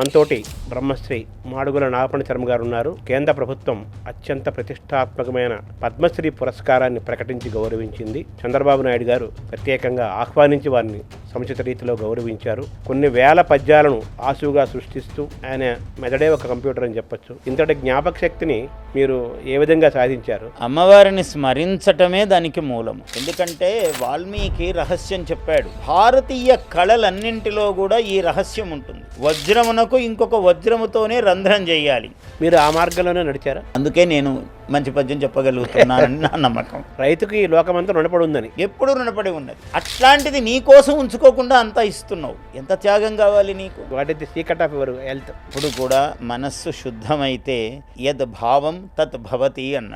మనతోటి బ్రహ్మశ్రీ మాడుగుల నాగపణి శర్మ గారు ఉన్నారు. కేంద్ర ప్రభుత్వం అత్యంత ప్రతిష్టాత్మకమైన పద్మశ్రీ పురస్కారాన్ని ప్రకటించి గౌరవించింది. చంద్రబాబు నాయుడు గారు ప్రత్యేకంగా ఆహ్వానించి వారిని సముచిత రీతిలో గౌరవించారు. కొన్ని వేల పద్యాలను ఆసుగా సృష్టిస్తూ ఆయన మెదడే ఒక కంప్యూటర్ అని చెప్పొచ్చు. ఇంతటి జ్ఞాపక శక్తిని మీరు ఏ విధంగా సాధించారు? అమ్మవారిని స్మరించటమే దానికి మూలము. ఎందుకంటే వాల్మీకి రహస్యం చెప్పాడు. భారతీయ కళలన్నింటిలో కూడా ఈ రహస్యం ఉంటుంది. వజ్రమునకు ఇంకొక వజ్రముతోనే రంధ్రం చేయాలి. మీరు ఆ మార్గంలోనే నడిచారా? అందుకే నేను మంచి పద్యం చెప్పగలుగుతున్నానని నా నమ్మకం. రైతుకి ఈ లోకమంతా రుణపడి ఉందని. ఎప్పుడు రుణపడి ఉన్నది. అట్లాంటిది నీ కోసం ఉంచుకోకుండా అంతా ఇస్తున్నావు. ఎంత త్యాగం కావాలి నీకు? What is the secret of your health? ఇప్పుడు కూడా మనస్సు శుద్ధమైతే యద్ భావం తత్ భవతి అన్న.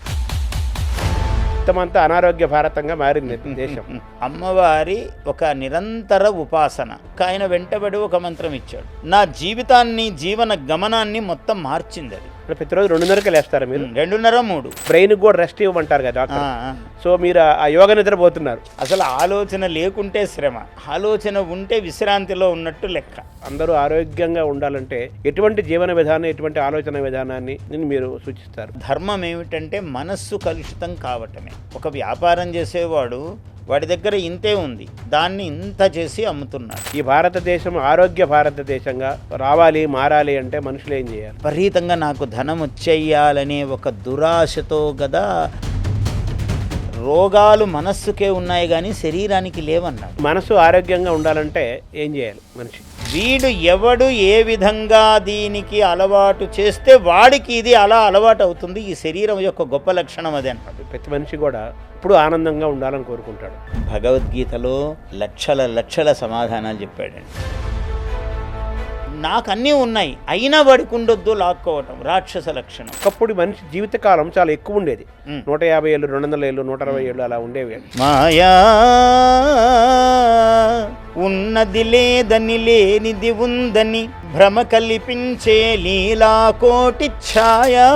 మొత్తమంతా అనారోగ్య భారతంగా మారింది దేశం. అమ్మవారి ఒక నిరంతర ఉపాసన. ఆయన వెంటబడి ఒక మంత్రం ఇచ్చాడు. నా జీవితాన్ని, జీవన గమనాన్ని మొత్తం మార్చింది అది. ప్రతిరోజు 2:30కి లేస్తారా మీరు? 2:30, 3. బ్రెయిన్ కూడా రెస్ట్ ఇవ్వమంటారు కదా డాక్టర్. సో మీరు ఆ యోగ నిద్రపోతున్నారు. అసలు ఆలోచన లేకుంటే శ్రమ, ఆలోచన ఉంటే విశ్రాంతిలో ఉన్నట్టు లెక్క. అందరూ ఆరోగ్యంగా ఉండాలంటే ఎటువంటి జీవన విధానం, ఎటువంటి ఆలోచన విధానాన్ని మీరు సూచిస్తారు? ధర్మం ఏమిటంటే మనస్సు కలుషితం కావటమే. ఒక వ్యాపారం చేసేవాడు వాడి దగ్గర ఇంతే ఉంది, దాన్ని ఇంత చేసి అమ్ముతున్నాడు. ఈ భారతదేశం ఆరోగ్య భారతదేశంగా రావాలి, మారాలి అంటే మనుషులు ఏం చేయాలి? విపరీతంగా నాకు ధనం వచ్చేయాలనే ఒక దురాశతో కదా రోగాలు మనస్సుకే ఉన్నాయి కానీ శరీరానికి లేవన్నాడు. మనసు ఆరోగ్యంగా ఉండాలంటే ఏం చేయాలి మనిషి? వీడు ఎవడు ఏ విధంగా దీనికి అలవాటు చేస్తే వాడికి ఇది అలా అలవాటు అవుతుంది. ఈ శరీరం యొక్క గొప్ప లక్షణం అదే అన్నాడు. ప్రతి మనిషి కూడా ఇప్పుడు ఆనందంగా ఉండాలని కోరుకుంటాడు. భగవద్గీతలో లక్షల సమాధానాలు చెప్పాడండి. నాకు అన్నీ ఉన్నాయి అయినా వాడికి ఉండొద్దు లాక్కోవటం, రాక్షస లక్షణం. ఒకప్పుడు మనిషి జీవితకాలం చాలా ఎక్కువ ఉండేది. 150 ఏళ్ళు, 200 ఏళ్ళు, 160 ఏళ్ళు అలా ఉండేవి. మాయా ఉన్నది లేదని, లేనిది ఉందని భ్రమ కల్పించే లీలాకోటి ఛాయా.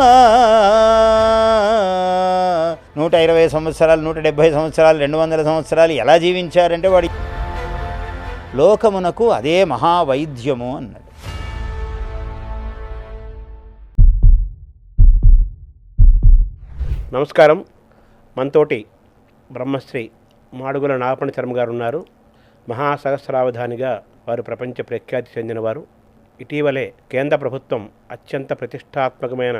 120 సంవత్సరాలు, 170 సంవత్సరాలు, 200 సంవత్సరాలు ఎలా జీవించారంటే వాడి లోకమునకు అదే మహావైద్యము అన్నాడు. నమస్కారం. మనతోటి బ్రహ్మశ్రీ మాడుగుల నాగపణి శర్మ గారు ఉన్నారు. మహాసహస్రావధానిగా వారు ప్రపంచ ప్రఖ్యాతి చెందినవారు. ఇటీవలే కేంద్ర ప్రభుత్వం అత్యంత ప్రతిష్టాత్మకమైన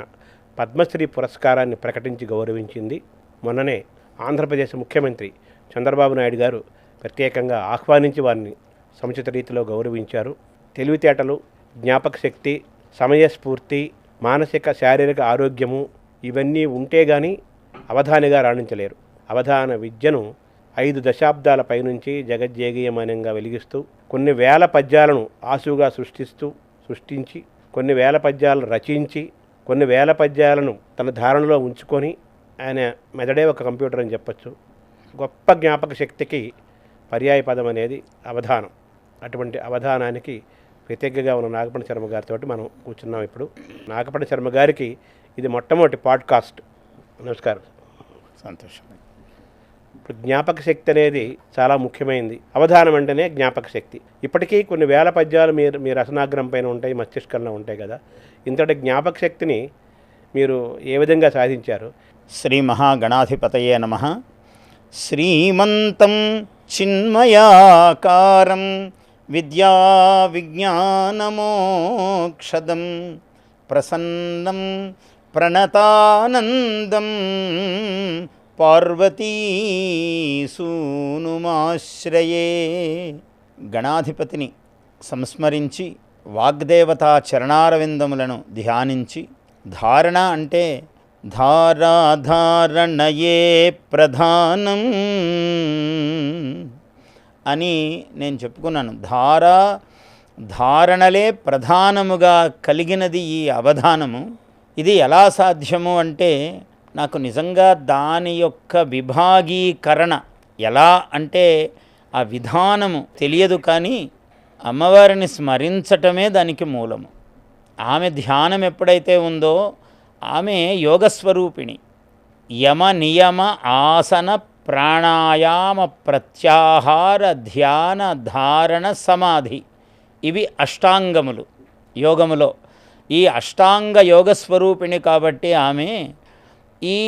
పద్మశ్రీ పురస్కారాన్ని ప్రకటించి గౌరవించింది. మొన్ననే ఆంధ్రప్రదేశ్ ముఖ్యమంత్రి చంద్రబాబు నాయుడు గారు ప్రత్యేకంగా ఆహ్వానించి వారిని సముచిత రీతిలో గౌరవించారు. తెలివితేటలు, జ్ఞాపక శక్తి, సమయస్ఫూర్తి, మానసిక శారీరక ఆరోగ్యము ఇవన్నీ ఉంటే గానీ అవధానిగా రాణించలేరు. అవధాన విద్యను 5 దశాబ్దాల పైనుంచి జగజ్జేగీయమానంగా వెలిగిస్తూ కొన్ని వేల పద్యాలను ఆసుగా సృష్టించి కొన్ని వేల పద్యాలను రచించి కొన్ని వేల పద్యాలను తన ధారణలో ఉంచుకొని ఆయన మెదడే ఒక కంప్యూటర్ అని చెప్పచ్చు. గొప్ప జ్ఞాపక శక్తికి పర్యాయ పదం అనేది అవధానం. అటువంటి అవధానానికి ప్రత్యేకంగా ఉన్న నాగపణి శర్మ గారితో మనం కూర్చున్నాం. ఇప్పుడు నాగపణి శర్మ గారికి ఇది మొట్టమొదటి పాడ్కాస్ట్. నమస్కారం. సంతోషం. ఇప్పుడు జ్ఞాపక శక్తి అనేది చాలా ముఖ్యమైనది. అవధానం అంటేనే జ్ఞాపక శక్తి. ఇప్పటికీ కొన్ని వేల పద్యాలు మీ రసనాగ్రం పైన ఉంటాయి, మస్తిష్కంలో ఉంటాయి కదా. ఇంతటి జ్ఞాపక శక్తిని మీరు ఏ విధంగా సాధించారు? శ్రీ మహాగణాధిపతయే నమః. శ్రీమంతం చిన్మయాకారం విద్యా విజ్ఞానమోక్షదం ప్రసన్నం ప్రణతానందం పార్వతీసూనుమాశ్రయే. గణాధిపతిని సంస్మరించి వాగ్దేవతా చరణారవిందములను ధ్యానించి, ధారణ అంటే ధారాధారణయే ప్రధానం అని నేను చెప్పుకున్నాను. ధారణలే ప్రధానముగా కలిగినది ఈ అవధానము. ఇది ఎలా సాధ్యము అంటే నాకు నిజంగా దాని యొక్క విభాగీకరణ ఎలా అంటే ఆ విధానము తెలియదు, కానీ అమ్మవారిని స్మరించటమే దానికి మూలము. ఆమె ధ్యానం ఎప్పుడైతే ఉందో ఆమె యోగస్వరూపిణి. యమ నియమ ఆసన ప్రాణాయామ ప్రత్యాహార ధ్యాన ధారణ సమాధి ఇవి అష్టాంగములు. యోగములో. ఈ అష్టాంగ యోగ స్వరూపిణి కాబట్టి ఆమె ఈ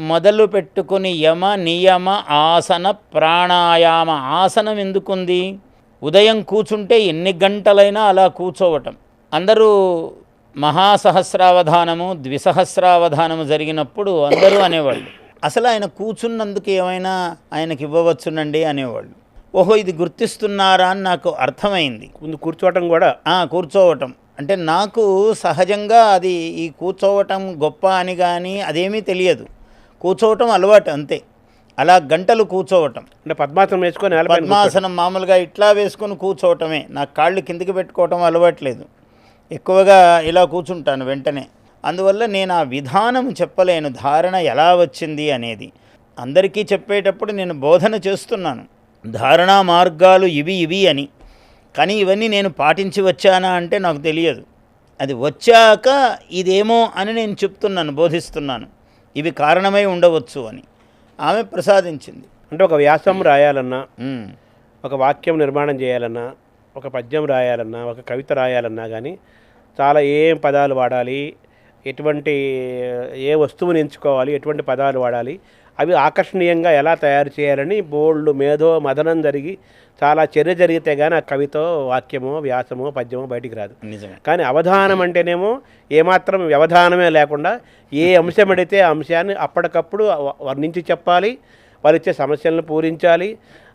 మొదలు పెట్టుకుని యమ నియమ ఆసన ప్రాణాయామ. ఆసనం ఎందుకుంది? ఉదయం కూర్చుంటే ఎన్ని గంటలైనా అలా కూర్చోవటం. అందరూ మహాసహస్రావధానము ద్విసహస్రావధానము జరిగినప్పుడు అందరూ అనేవాళ్ళు, అసలు ఆయన కూర్చున్నందుకు ఏమైనా ఆయనకి ఇవ్వవచ్చునండి అనేవాళ్ళు. ఓహో, ఇది గుర్తిస్తున్నారా అని నాకు అర్థమైంది. ముందు కూర్చోవటం కూడా కూర్చోవటం అంటే నాకు సహజంగా అది ఈ కూర్చోవటం గొప్ప అని కానీ అదేమీ తెలియదు. కూర్చోవటం అలవాటు అంతే. అలా గంటలు కూర్చోవటం అంటే పద్మాసనం వేసుకొని పద్మాసనం మామూలుగా ఇట్లా వేసుకొని కూర్చోవటమే. నాకు కాళ్ళు కిందికి పెట్టుకోవటం అలవాట్లేదు. ఎక్కువగా ఇలా కూర్చుంటాను వెంటనే. అందువల్ల నేను ఆ విధానం చెప్పలేను, ధారణ ఎలా వచ్చింది అనేది. అందరికీ చెప్పేటప్పుడు నేను బోధన చేస్తున్నాను ధారణా మార్గాలు ఇవి అని. కానీ ఇవన్నీ నేను పాటించి వచ్చానా అంటే నాకు తెలియదు. అది వచ్చాక ఇదేమో అని నేను చెప్తున్నాను, బోధిస్తున్నాను. ఇవి కారణమై ఉండవచ్చు అని ఆమె ప్రసాదించింది. అంటే ఒక వ్యాసం రాయాలన్నా, ఒక వాక్యం నిర్మాణం చేయాలన్నా, ఒక పద్యం రాయాలన్నా, ఒక కవిత రాయాలన్నా కానీ చాలా ఏం పదాలు వాడాలి, ఎటువంటి ఏ వస్తువుని ఎంచుకోవాలి, ఎటువంటి పదాలు వాడాలి, అవి ఆకర్షణీయంగా ఎలా తయారు చేయాలని బోల్డ్ మేధో మదనం జరిగి చాలా చర్య జరిగితే కానీ ఆ కవితో వాక్యమో వ్యాసమో పద్యమో బయటికి రాదు. నిజమే. కానీ అవధానం అంటేనేమో ఏమాత్రం వ్యవధానమే లేకుండా ఏ అంశం అడిగితే ఆ అంశాన్ని అప్పటికప్పుడు వర్ణించి చెప్పాలి, వాళ్ళు ఇచ్చే సమస్యలను పూరించాలి,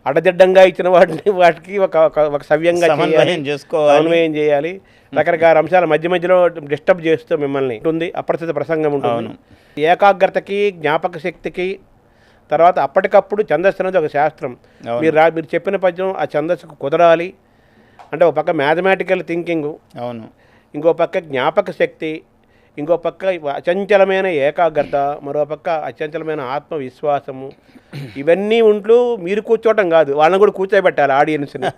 అడదిడ్డంగా ఇచ్చిన వాటికి ఒక సవ్యంగా సమన్వయం చేయాలి. రకరకాల అంశాల మధ్యలో డిస్టర్బ్ చేస్తూ మిమ్మల్ని ఉంటుంది. అప్రస్తుత ప్రసంగం ఉంటుంది. ఏకాగ్రతకి, జ్ఞాపక శక్తికి, తర్వాత అప్పటికప్పుడు ఛందస్సు అనేది ఒక శాస్త్రం. మీరు చెప్పిన పద్యం ఆ ఛందస్సుకు కుదరాలి అంటే ఒక పక్క మ్యాథమెటికల్ థింకింగ్, అవును, ఇంకో పక్క జ్ఞాపక శక్తి, ఇంకో పక్క అచంచలమైన ఏకాగ్రత, మరో పక్క అచంచలమైన ఆత్మవిశ్వాసము. ఇవన్నీ ఉంటూ మీరు కూర్చోవటం కాదు, వాళ్ళని కూడా కూర్చోబెట్టాలి ఆడియన్స్ని.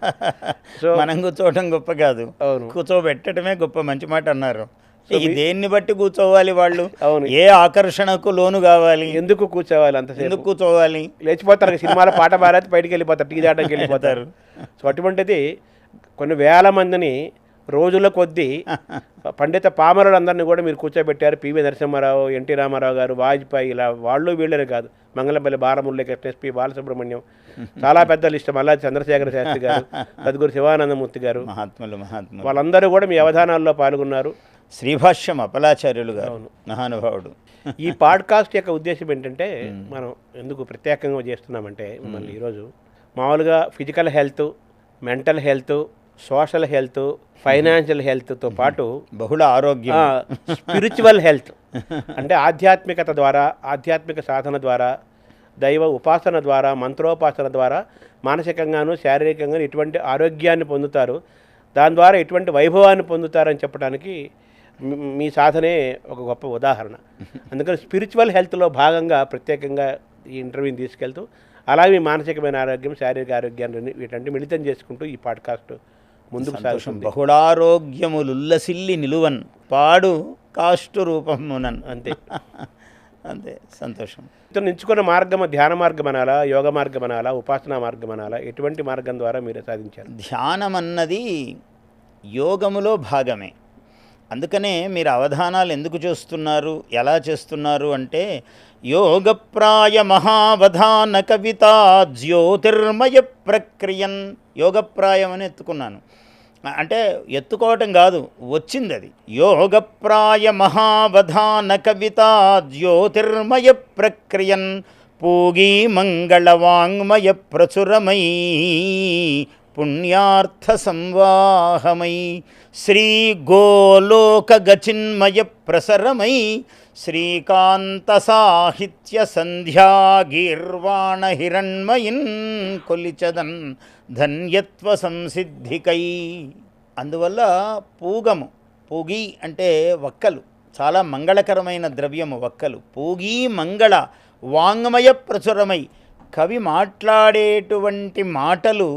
సో మనం కూర్చోవటం గొప్ప కాదు, అవును, కూర్చోబెట్టడమే గొప్ప. మంచి మాట అన్నారు. దేన్ని బట్టి కూర్చోవాలి వాళ్ళు? అవును, ఏ ఆకర్షణకు లోను కావాలి? ఎందుకు కూర్చోవాలి? ఎందుకు కూర్చోవాలి? లేచిపోతారు, సినిమాలో పాట పారేది బయటికి వెళ్ళిపోతారు, టీ దాటానికి వెళ్ళిపోతారు. సో అటువంటిది కొన్ని వేల మందిని రోజుల కొద్దీ పండిత పామరులందరినీ కూడా మీరు కూర్చోబెట్టారు. పివి నరసింహారావు, ఎన్టీ రామారావు గారు, వాజ్పేయి, ఇలా వాళ్ళు వీళ్ళనే కాదు, మంగళంపల్లి బాలమురళీకృష్ణ, ఎస్పి బాలసుబ్రహ్మణ్యం, చాలా పెద్ద లిస్ట్, మల్లాది చంద్రశేఖర శాస్త్రి గారు, సద్గురు శివానందమూర్తి గారు, మహాత్ములు వాళ్ళందరూ కూడా మీ అవధానాల్లో పాల్గొన్నారు. శ్రీభాష్యం అపలాచార్యులు గారు, మహానుభావుడు. ఈ పాడ్కాస్ట్ యొక్క ఉద్దేశం ఏంటంటే, మనం ఎందుకు ప్రత్యేకంగా చేస్తున్నామంటే, మళ్ళీ ఈరోజు మామూలుగా physical health, mental health, social health, financial హెల్త్తో పాటు బహుళ ఆరోగ్యం, స్పిరిచువల్ హెల్త్ అంటే ఆధ్యాత్మికత ద్వారా, ఆధ్యాత్మిక సాధన ద్వారా, దైవ ఉపాసన ద్వారా, మంత్రోపాసన ద్వారా మానసికంగాను శారీరకంగాను ఎటువంటి ఆరోగ్యాన్ని పొందుతారు, దాని ద్వారా ఎటువంటి వైభవాన్ని పొందుతారని చెప్పడానికి మీ సాధనే ఒక గొప్ప ఉదాహరణ. అందుకని స్పిరిచువల్ హెల్త్లో భాగంగా ప్రత్యేకంగా ఈ ఇంటర్వ్యూని తీసుకెళ్తూ, అలాగే మీ మానసికమైన ఆరోగ్యం, శారీరక ఆరోగ్యాన్ని వీటంటే మిళితం చేసుకుంటూ ఈ పాడ్కాస్ట్ ముందుకు సాగుతుంది. బహుళారోగ్యములుల్లసిల్లి నిలువన్ పాడు కాష్టు రూపమునన్. అంతే అంతే, సంతోషం. ఎంచుకున్న మార్గం ధ్యాన మార్గం అనాలా, యోగ మార్గం అనాలా, ఉపాసనా మార్గం అనాలా, ఎటువంటి మార్గం ద్వారా మీరు సాధించారు? ధ్యానం అన్నది యోగములో భాగమే. అందుకనే మీరు అవధానాలు ఎందుకు చేస్తున్నారు, ఎలా చేస్తున్నారు అంటే, యోగప్రాయ మహావధాన కవిత జ్యోతిర్మయ ప్రక్రియన్. యోగప్రాయం అని ఎత్తుకున్నాను, అంటే ఎత్తుకోవటం కాదు, వచ్చింది అది. యోగప్రాయ మహావధాన కవిత జ్యోతిర్మయ ప్రక్రియన్ పూగీ మంగళవాంగ్మయ ప్రచురమై పుణ్యార్థ సంవాహమై శ్రీ గోలోక గచిన్మయ ప్రసరమై శ్రీకాంత సాహిత్య సంధ్యా గీర్వాణ హిరణ్మయిన్ కొలిచదన్ ధన్యత్వ సంసిద్ధికై. అందువల్ల పూగము, పూగి అంటే వక్కలు, చాలా మంగళకరమైన ద్రవ్యము వక్కలు. పూగీ మంగళ వాంగ్మయ ప్రచురమై, కవి మాట్లాడేటువంటి మాటలు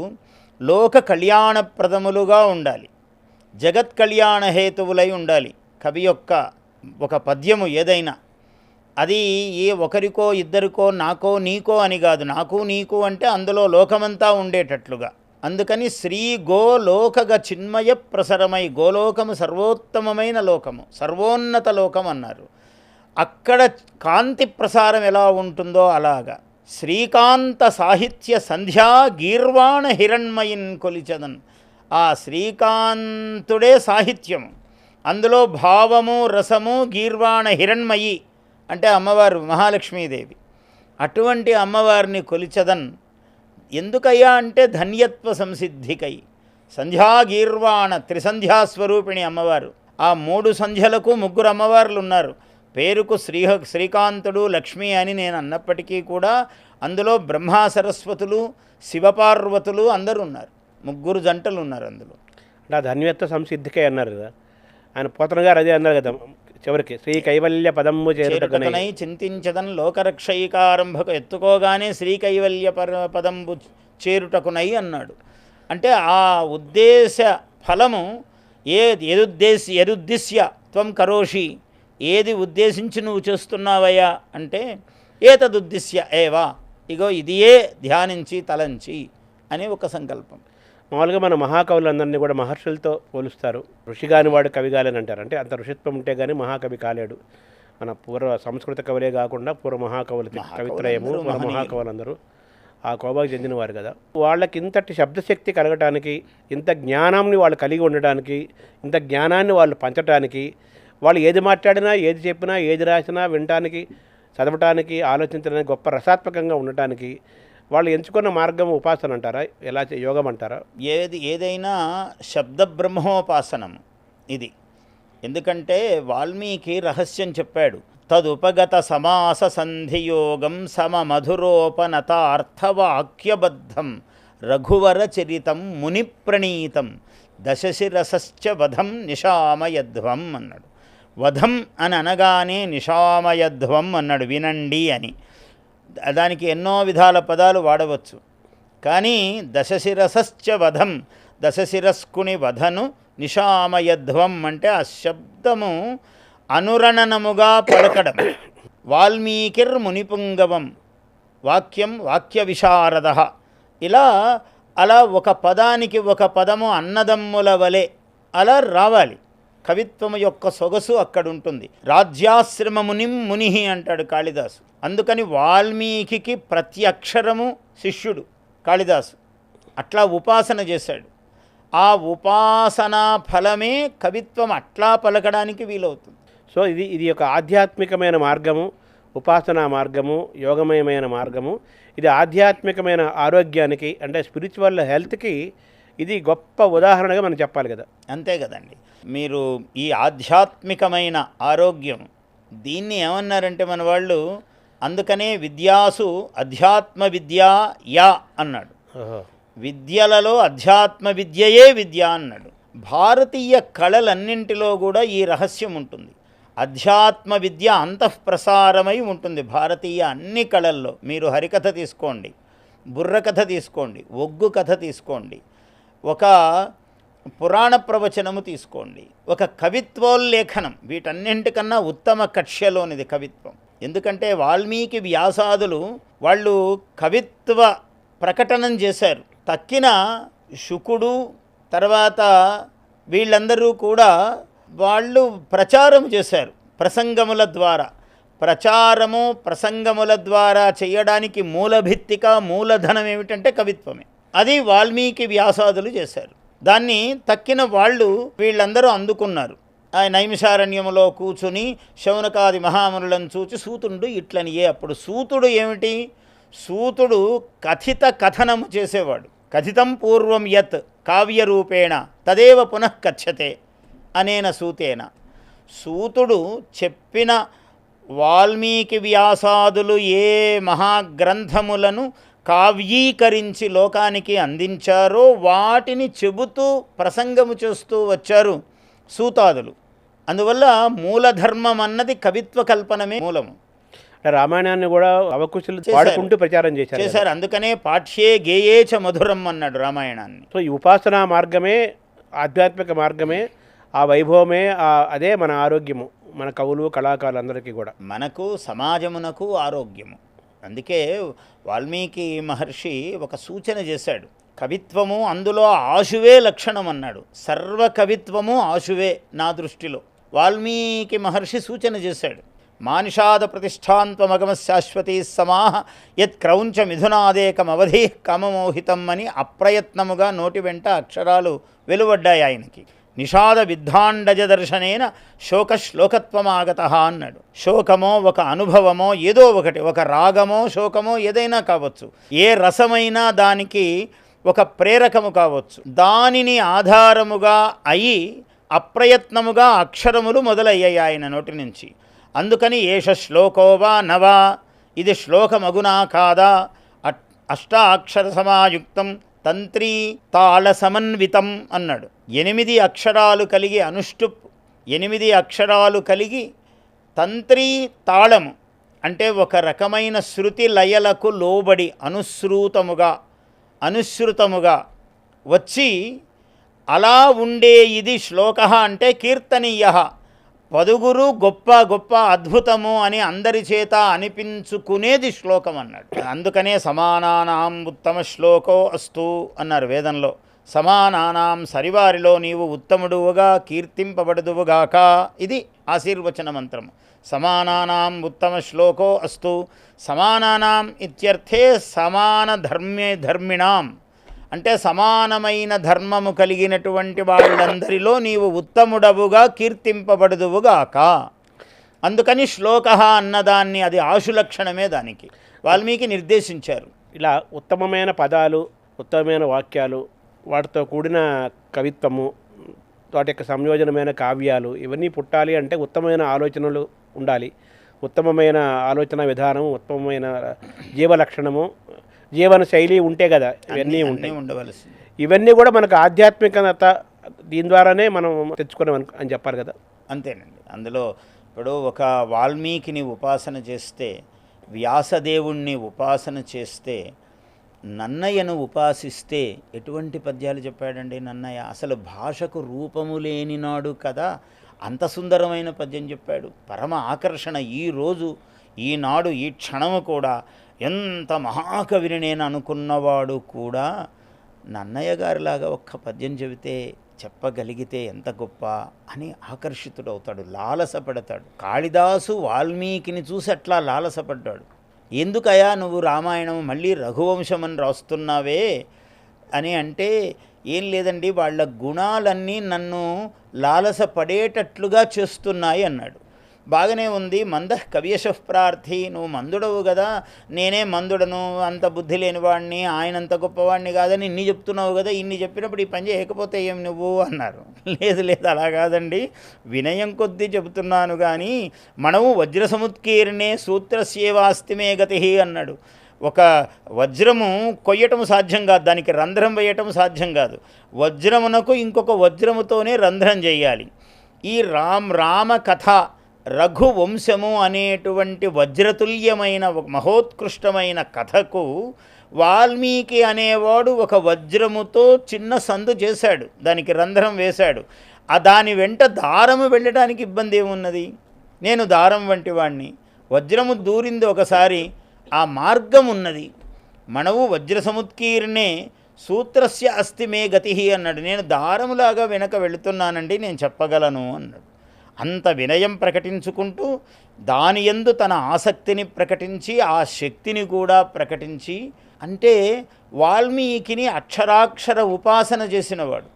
లోక కళ్యాణప్రదములుగా ఉండాలి, జగత్ కళ్యాణ హేతువులై ఉండాలి. కవి యొక్క ఒక పద్యము ఏదైనా అది ఏ ఒకరికో ఇద్దరికో నాకో నీకో అని కాదు, నాకు నీకు అంటే అందులో లోకమంతా ఉండేటట్లుగా అందుకని శ్రీ గోలోకగ చిన్మయ ప్రసరమై, గోలోకము సర్వోత్తమమైన లోకము, సర్వోన్నత లోకం అన్నారు. అక్కడ కాంతి ప్రసారం ఎలా ఉంటుందో అలాగా శ్రీకాంత సాహిత్య సంధ్యా గీర్వాణ హిరణ్మయిన్ కొలిచదన్. ఆ శ్రీకాంతుడే సాహిత్యము, అందులో భావము రసము గీర్వాణ హిరణ్మయి అంటే అమ్మవారు మహాలక్ష్మీదేవి. అటువంటి అమ్మవారిని కొలిచదన్ ఎందుకయ్యా అంటే ధన్యత్వ సంసిద్ధికై. సంధ్యా గీర్వాణ త్రిసంధ్యాస్వరూపిణి అమ్మవారు. ఆ 3 సంధ్యలకు 3 అమ్మవార్లు ఉన్నారు. పేరుకు శ్రీకాంతుడు లక్ష్మి అని నేను అన్నప్పటికీ కూడా అందులో బ్రహ్మా సరస్వతులు శివపార్వతులు అందరూ ఉన్నారు. 3 జంటలు ఉన్నారు అందులో. అంటే ఆ ధన్యత్వ సంసిద్ధికే అన్నారు కదా ఆయన. పోతన గారు అదే అన్నారు కదా చివరికి, శ్రీ కైవల్య పదము చేరుటకునై చింతించదన్ లోకరక్షయికారంభకు. ఎత్తుకోగానే శ్రీ కైవల్య పదంబు చేరుటకునై అన్నాడు. అంటే ఆ ఉద్దేశ ఫలము ఎదుద్దేశ్య త్వం కరోషి, ఏది ఉద్దేశించి నువ్వు చేస్తున్నావయ్యా అంటే ఏతదుద్దిశ్య ఏవా, ఇగో ఇదియే ధ్యానించి తలంచి అని ఒక సంకల్పం. మామూలుగా మన మహాకవులందరినీ కూడా మహర్షులతో పోలుస్తారు. ఋషి కాని వాడు కవి కాలేని అంటారు. అంటే అంత ఋషిత్వం ఉంటే కానీ మహాకవి కాలేడు. మన పూర్వ సంస్కృత కవులే కాకుండా పూర్వ మహాకవులు కవిత్రయము మహాకవులందరూ ఆ కోబాకి చెందినవారు కదా. వాళ్ళకి ఇంతటి శబ్దశక్తి కలగటానికి, ఇంత జ్ఞానాన్ని వాళ్ళు కలిగి ఉండటానికి, ఇంత జ్ఞానాన్ని వాళ్ళు పంచటానికి, వాళ్ళు ఏది మాట్లాడినా ఏది చెప్పినా ఏది రాసినా వినటానికి చదవటానికి ఆలోచించడానికి గొప్ప రసాత్మకంగా ఉండటానికి వాళ్ళు ఎంచుకున్న మార్గం ఉపాసన అంటారా, ఎలా యోగం అంటారా? ఏదైనా శబ్ద బ్రహ్మోపాసనము ఇది. ఎందుకంటే వాల్మీకి రహస్యం చెప్పాడు. తదుపగత సమాస సంధియోగం సమమధురోపనతార్థవాక్యబద్ధం రఘువర చరితం మునిప్రణీతం దశశిరసశ్చ వధం నిశామయధ్వం అన్నాడు. వధం అని అనగానే నిశామయధ్వం అన్నాడు, వినండి అని. దానికి ఎన్నో విధాల పదాలు వాడవచ్చు. కానీ దశశిరసశ్చ వధం, దశశిరస్కుని వధను నిశామయధ్వం అంటే ఆ శబ్దము అనురణనముగా పలకడం. వాల్మీకిర్ మునిపుంగవం వాక్యం వాక్య విశారద. ఇలా అలా ఒక పదానికి ఒక పదము అన్నదమ్ముల వలె అలా రావాలి. కవిత్వము యొక్క సొగసు అక్కడుంటుంది. రాజ్యాశ్రమ మునిం ముని అంటాడు కాళిదాసు. అందుకని వాల్మీకి ప్రతి అక్షరము శిష్యుడు కాళిదాసు. అట్లా ఉపాసన చేశాడు. ఆ ఉపాసనా ఫలమే కవిత్వం అట్లా పలకడానికి వీలవుతుంది. సో ఇది ఒక ఆధ్యాత్మికమైన మార్గము, ఉపాసనా మార్గము, యోగమయమైన మార్గము. ఇది ఆధ్యాత్మికమైన ఆరోగ్యానికి అంటే స్పిరిచువల్ హెల్త్కి ఇది గొప్ప ఉదాహరణగా మనం చెప్పాలి కదా. అంతే కదండి. మీరు ఈ ఆధ్యాత్మికమైన ఆరోగ్యం దీన్ని ఏమన్నారంటే మన వాళ్ళు, అందుకనే విద్యాసు అధ్యాత్మ విద్యా యా అన్నాడు. విద్యలలో అధ్యాత్మ విద్యయే విద్య అన్నాడు. భారతీయ కళలన్నింటిలో కూడా ఈ రహస్యం ఉంటుంది. అధ్యాత్మ విద్య అంతఃప్రసారమై ఉంటుంది భారతీయ అన్ని కళల్లో. మీరు హరికథ తీసుకోండి, బుర్రకథ తీసుకోండి, ఒగ్గు కథ తీసుకోండి, ఒక పురాణ ప్రవచనము తీసుకోండి, ఒక కవిత్వోల్లేఖనం, వీటన్నింటికన్నా ఉత్తమ కక్ష్యలోనిది కవిత్వం. ఎందుకంటే వాల్మీకి వ్యాసాదులు వాళ్ళు కవిత్వ ప్రకటనం చేశారు. తక్కిన శుకుడు తర్వాత వీళ్ళందరూ కూడా వాళ్ళు ప్రచారం చేశారు ప్రసంగముల ద్వారా. ప్రసంగముల ద్వారా చేయడానికి మూలభిత్తిక మూలధనం ఏమిటంటే కవిత్వమే. అది వాల్మీకి వ్యాసాదులు చేశారు. దాన్ని తక్కిన వాళ్ళు వీళ్ళందరూ అందుకున్నారు. ఆ నైమిషారణ్యములో కూర్చుని శౌనకాది మహామునులను చూచి సూతుడు ఇట్లనియే. అప్పుడు సూతుడు ఏమిటి? సూతుడు కథిత కథనము చేసేవాడు. కథితం పూర్వం యత్ కావ్యరూపేణ తదేవ పునః కథ్యతే అనేన సూతేన. సూతుడు చెప్పిన వాల్మీకి వ్యాసాదులు ఏ మహాగ్రంథములను కావ్యీకరించి లోకానికి అందించారో వాటిని చెబుతూ ప్రసంగము చేస్తూ వచ్చారు సూతాదులు. అందువల్ల మూలధర్మం అన్నది కవిత్వ కల్పనమే మూలము. రామాయణాన్ని కూడా అవకుశులు పాడుకుంటూ ప్రచారం చేశారు. అందుకనే పాఠ్యే గేయే చ మధురం అన్నాడు రామాయణాన్ని. సో ఈ ఉపాసనా మార్గమే ఆధ్యాత్మిక మార్గమే, ఆ వైభవమే, అదే మన ఆరోగ్యము, మన కవులు కళాకారులందరికీ కూడా, మనకు సమాజమునకు ఆరోగ్యము. అందుకే వాల్మీకి మహర్షి ఒక సూచన చేశాడు. కవిత్వము అందులో ఆశువే లక్షణం అన్నాడు. సర్వ కవిత్వము ఆశువే నా దృష్టిలో. వాల్మీకి మహర్షి సూచన చేశాడు. మానిషాద ప్రతిష్టాంత్వమగమ శాశ్వతీ సమాహ యత్ క్రౌంచ మిథునాదేకమవధి కామమోహితం అని అప్రయత్నముగా నోటి వెంట అక్షరాలు వెలువడ్డాయి ఆయనకి. నిషాద విద్ధాండజ దర్శనేన శోకశ్లోకత్వమాగత అన్నాడు. శోకమో ఒక అనుభవమో ఏదో ఒకటి, ఒక రాగమో శోకమో ఏదైనా కావచ్చు, ఏ రసమైనా దానికి ఒక ప్రేరకము కావచ్చు. దానిని ఆధారముగా అయి అప్రయత్నముగా అక్షరములు మొదలయ్యాయి ఆయన నోటి నుంచి. అందుకని ఏష శ్లోకోవా నవా, ఇది శ్లోకమగునా కాదా, అష్టాక్షర సమాయుక్తం తంత్రీ తాళ సమన్వితం అన్నాడు. 8 అక్షరాలు కలిగి అనుష్టుప్, 8 అక్షరాలు కలిగి తంత్రీ తాళము అంటే ఒక రకమైన శృతి లయలకు లోబడి అనుశ్రుతముగా వచ్చి అలా ఉండే ఇది శ్లోక అంటే కీర్తనీయ, పదుగురు గొప్ప గొప్ప అద్భుతము అని అందరి చేత అనిపించుకునేది శ్లోకం అన్నాడు. అందుకనే సమానానాం ఉత్తమ శ్లోకో అస్తు అన్నారు వేదంలో. సమానానాం సరివారిలో నీవు ఉత్తముడువుగా కీర్తింపబడుదువుగాక, ఇది ఆశీర్వచన మంత్రము. సమానానాం ఉత్తమ శ్లోకో అస్తు. సమానానాం ఇత్యర్థే సమాన ధర్మిణాం అంటే సమానమైన ధర్మము కలిగినటువంటి వాళ్ళందరిలో నీవు ఉత్తముడవుగా కీర్తింపబడుదువుగాక. అందుకని శ్లోక అన్నదాన్ని అది ఆశులక్షణమే దానికి వాల్మీకి నిర్దేశించారు. ఇలా ఉత్తమమైన పదాలు, ఉత్తమమైన వాక్యాలు, వాటితో కూడిన కవిత్వము, వాటి యొక్క సంయోజనమైన కావ్యాలు ఇవన్నీ పుట్టాలి అంటే ఉత్తమమైన ఆలోచనలు ఉండాలి. ఉత్తమమైన ఆలోచన విధానం, ఉత్తమమైన జీవలక్షణము, జీవన శైలి ఉంటే కదా ఇవన్నీ ఉంటాయి, ఉండవలసింది. ఇవన్నీ కూడా మనకు ఆధ్యాత్మికత దీని ద్వారానే మనం తెచ్చుకున్నాం అని చెప్పాలి కదా. అంతేనండి. అందులో ఇప్పుడు ఒక వాల్మీకిని ఉపాసన చేస్తే, వ్యాసదేవుణ్ణి ఉపాసన చేస్తే, నన్నయ్యను ఉపాసిస్తే ఎటువంటి పద్యాలు చెప్పాడండి నన్నయ్య. అసలు భాషకు రూపము లేనినాడు కదా, అంత సుందరమైన పద్యం చెప్పాడు. పరమ ఆకర్షణ. ఈనాడు ఈ క్షణము కూడా ఎంత మహాకవిని నేను అనుకున్నవాడు కూడా నన్నయ్య గారిలాగా ఒక్క పద్యం చెబితే చెప్పగలిగితే ఎంత గొప్ప అని ఆకర్షితుడవుతాడు, లాలసపడతాడు. కాళిదాసు వాల్మీకిని చూసి అట్లా లాలసపడ్డాడు. ఎందుకయ్యా నువ్వు రామాయణం మళ్ళీ రఘువంశం అని రాస్తున్నావే అని అంటే, ఏం లేదండి వాళ్ళ గుణాలన్నీ నన్ను లాలసపడేటట్లుగా చేస్తున్నాయి అన్నాడు. బాగానే ఉంది. మందః కవియశః ప్రార్థి, నువ్వు మందుడవు కదా, నేనే మందుడను, అంత బుద్ధి లేనివాడిని, ఆయనంత గొప్పవాడిని కాదని ఇన్ని చెప్తున్నావు కదా, ఇన్ని చెప్పినప్పుడు ఈ పని చేయకపోతే ఏం నువ్వు అన్నారు. లేదు అలా కాదండి, వినయం కొద్దీ చెబుతున్నాను కానీ మనము వజ్రసముత్కీర్ణే సూత్రస్యేవాస్తిమే గతి అన్నాడు. ఒక వజ్రము కొయ్యటం సాధ్యం కాదు, దానికి రంధ్రం వేయటం సాధ్యం కాదు. వజ్రమునకు ఇంకొక వజ్రముతోనే రంధ్రం చేయాలి. ఈ రామ కథ రఘువంశము అనేటువంటి వజ్రతుల్యమైన మహోత్కృష్టమైన కథకు వాల్మీకి అనేవాడు ఒక వజ్రముతో చిన్న సందు చేశాడు, దానికి రంధ్రం వేశాడు. దాని వెంట దారము వెళ్ళడానికి ఇబ్బంది ఏమున్నది? నేను దారం వంటి వాణ్ణి, వజ్రము దూరింది ఒకసారి, ఆ మార్గం ఉన్నది. మనవు వజ్రసముత్కీర్ణే సూత్రస్య అస్తి మే గతి అన్నాడు. నేను దారములాగా వెనక వెళుతున్నానండి, నేను చెప్పగలను అన్నాడు. అంత వినయం ప్రకటించుకుంటూ దాని యందు తన ఆసక్తిని ప్రకటించి ఆ శక్తిని కూడా ప్రకటించి, అంటే వాల్మీకిని అక్షరాక్షర ఉపాసన చేసినవాడు.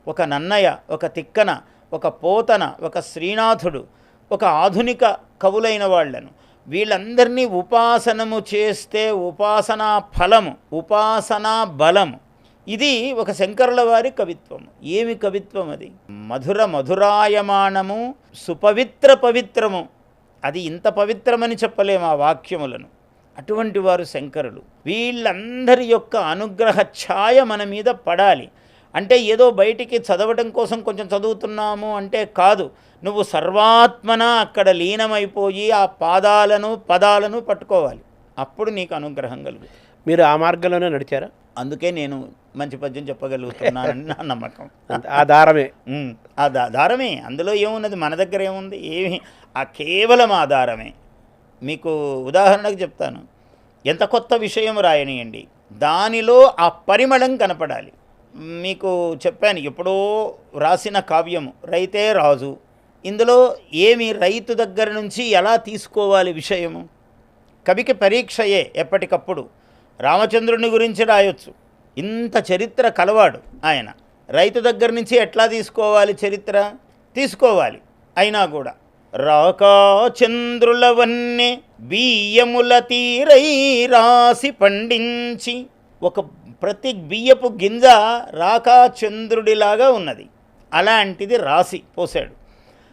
ఒక నన్నయ, ఒక తిక్కన, ఒక పోతన, ఒక శ్రీనాథుడు, ఒక ఆధునిక కవులైన వాళ్ళను వీళ్ళందరినీ ఉపాసనము చేస్తే ఉపాసనా ఫలము, ఉపాసనా బలము, ఇది ఒక శంకరుల వారి కవిత్వము. ఏమి కవిత్వం అది? మధురాయమానము, సుపవిత్ర పవిత్రము. అది ఇంత పవిత్రమని చెప్పలేము ఆ వాక్యములను. అటువంటి వారు శంకరులు. వీళ్ళందరి యొక్క అనుగ్రహ ఛాయ మన మీద పడాలి. అంటే ఏదో బయటికి చదవటం కోసం కొంచెం చదువుతున్నాము అంటే కాదు, నువ్వు సర్వాత్మన అక్కడ లీనమైపోయి ఆ పదాలను పట్టుకోవాలి. అప్పుడు నీకు అనుగ్రహం కలుగుతుంది. మీరు ఆ మార్గంలోనే నడిచారా? అందుకే నేను మంచి పద్యం చెప్పగలుగుతున్నానని నా నమ్మకం. ఆ దారమే దారమే. అందులో ఏమున్నది? మన దగ్గర ఏముంది? ఏమి, ఆ కేవలం ఆధారమే. మీకు ఉదాహరణకు చెప్తాను. ఎంత కొత్త విషయం రాయనియండి, దానిలో ఆ పరిమళం కనపడాలి. మీకు చెప్పాను ఎప్పుడో రాసిన కావ్యము రైతే రాజు. ఇందులో ఏమి రైతు దగ్గర నుంచి ఎలా తీసుకోవాలి విషయము? కవికి పరీక్షయే ఎప్పటికప్పుడు. రామచంద్రుని గురించి రాయొచ్చు, ఇంత చరిత్ర కలవాడు ఆయన. రైతు దగ్గర నుంచి ఎట్లా తీసుకోవాలి చరిత్ర? తీసుకోవాలి. అయినా కూడా రాకా చంద్రుల వన్నె బియ్యముల తీరై రాసి పండించి, ఒక ప్రతి బియ్యపు గింజ రాకా చంద్రుడిలాగా ఉన్నది, అలాంటిది రాసి పోసాడు.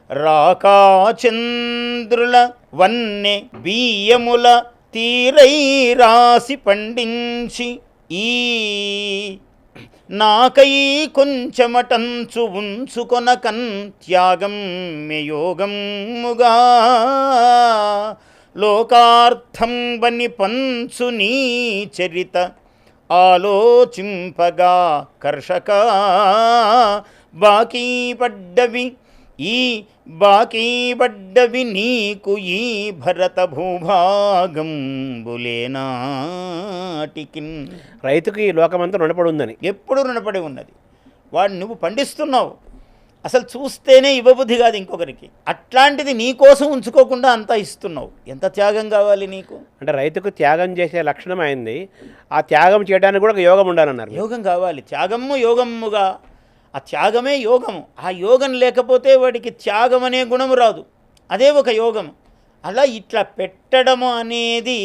రాకా చంద్రుల వన్నె బియ్యముల తీరై రాసి పండించి, ఈ నాకై కొంచెమటంచు ఉంచుకొనకన్ త్యాగం యోగముగా లోకార్థం బని పంచు నీ చరిత ఆలోచింపగా కర్షక బాకీ పడ్డవి ఈ బాకీ పడ్డవి నీకు ఈ భరత భూభాగంబులేనాటికిన్. రైతుకి ఈ లోకమంతా రుణపడి ఉందని. ఎప్పుడు రుణపడి ఉన్నది. వాడు నువ్వు పండిస్తున్నావు, అసలు చూస్తేనే ఇవ్వబుద్ధి కాదు ఇంకొకరికి. అట్లాంటిది నీ కోసం ఉంచుకోకుండా అంతా ఇస్తున్నావు. ఎంత త్యాగం కావాలి నీకు? అంటే రైతుకు త్యాగం చేసే లక్షణం అయింది. ఆ త్యాగం చేయడానికి కూడా ఒక యోగం ఉండాలన్నారు. యోగం కావాలి. త్యాగము యోగముగా, ఆ త్యాగమే యోగము. ఆ యోగం లేకపోతే వాడికి త్యాగం అనే గుణము రాదు. అదే ఒక యోగము. అలా ఇట్లా పెట్టడము అనేది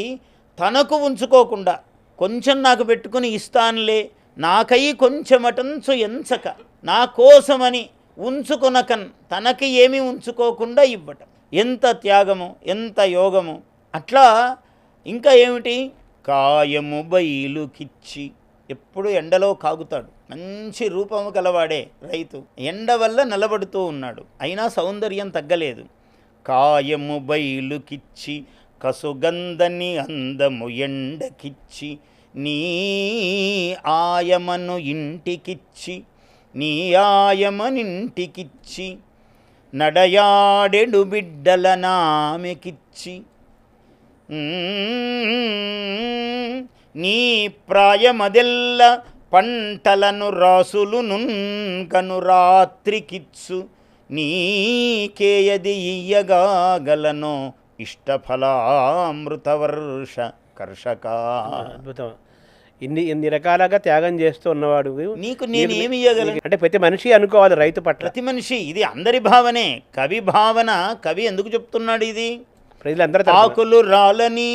తనకు ఉంచుకోకుండా, కొంచెం నాకు పెట్టుకుని ఇస్తానులే, నాకై కొంచెమటంచు ఎంచక, నా కోసమని ఉంచుకొనకన్, తనకి ఏమీ ఉంచుకోకుండా ఇవ్వటం. ఎంత త్యాగము, ఎంత యోగము. అట్లా ఇంకా ఏమిటి? కాయము బయలుకిచ్చి, ఎప్పుడు ఎండలో కాగుతాడు, మంచి రూపము కలవాడే రైతు. ఎండ వల్ల నిలబడుతూ ఉన్నాడు, అయినా సౌందర్యం తగ్గలేదు. కాయము బయలుకిచ్చి కసుగంధని అందము ఎండకిచ్చి, నీ ఆయమను ఇంటికిచ్చి, నీ ఆయమనింటికిచ్చి, నడయాడెడు బిడ్డల నామెకిచ్చి, నీ ప్రాయమదెల్ల పంటలను రాసులును కను రాత్రికిచ్చు, నీకేయది ఇయ్యగాగలనో ఇష్టఫలామృతవర్ష కర్షక. అద్భుతం. ఇన్ని రకాలుగా త్యాగం చేస్తూ ఉన్నవాడు నీకు నేను ఏమి ఇయ్యగలను? అంటే ప్రతి మనిషి అనుకోవాలి రైతు పట్ల. ప్రతి మనిషి, ఇది అందరి భావనే. కవి భావన. కవి ఎందుకు చెప్తున్నాడు ఇది? ప్రజలందరూ ఆకులు రాలని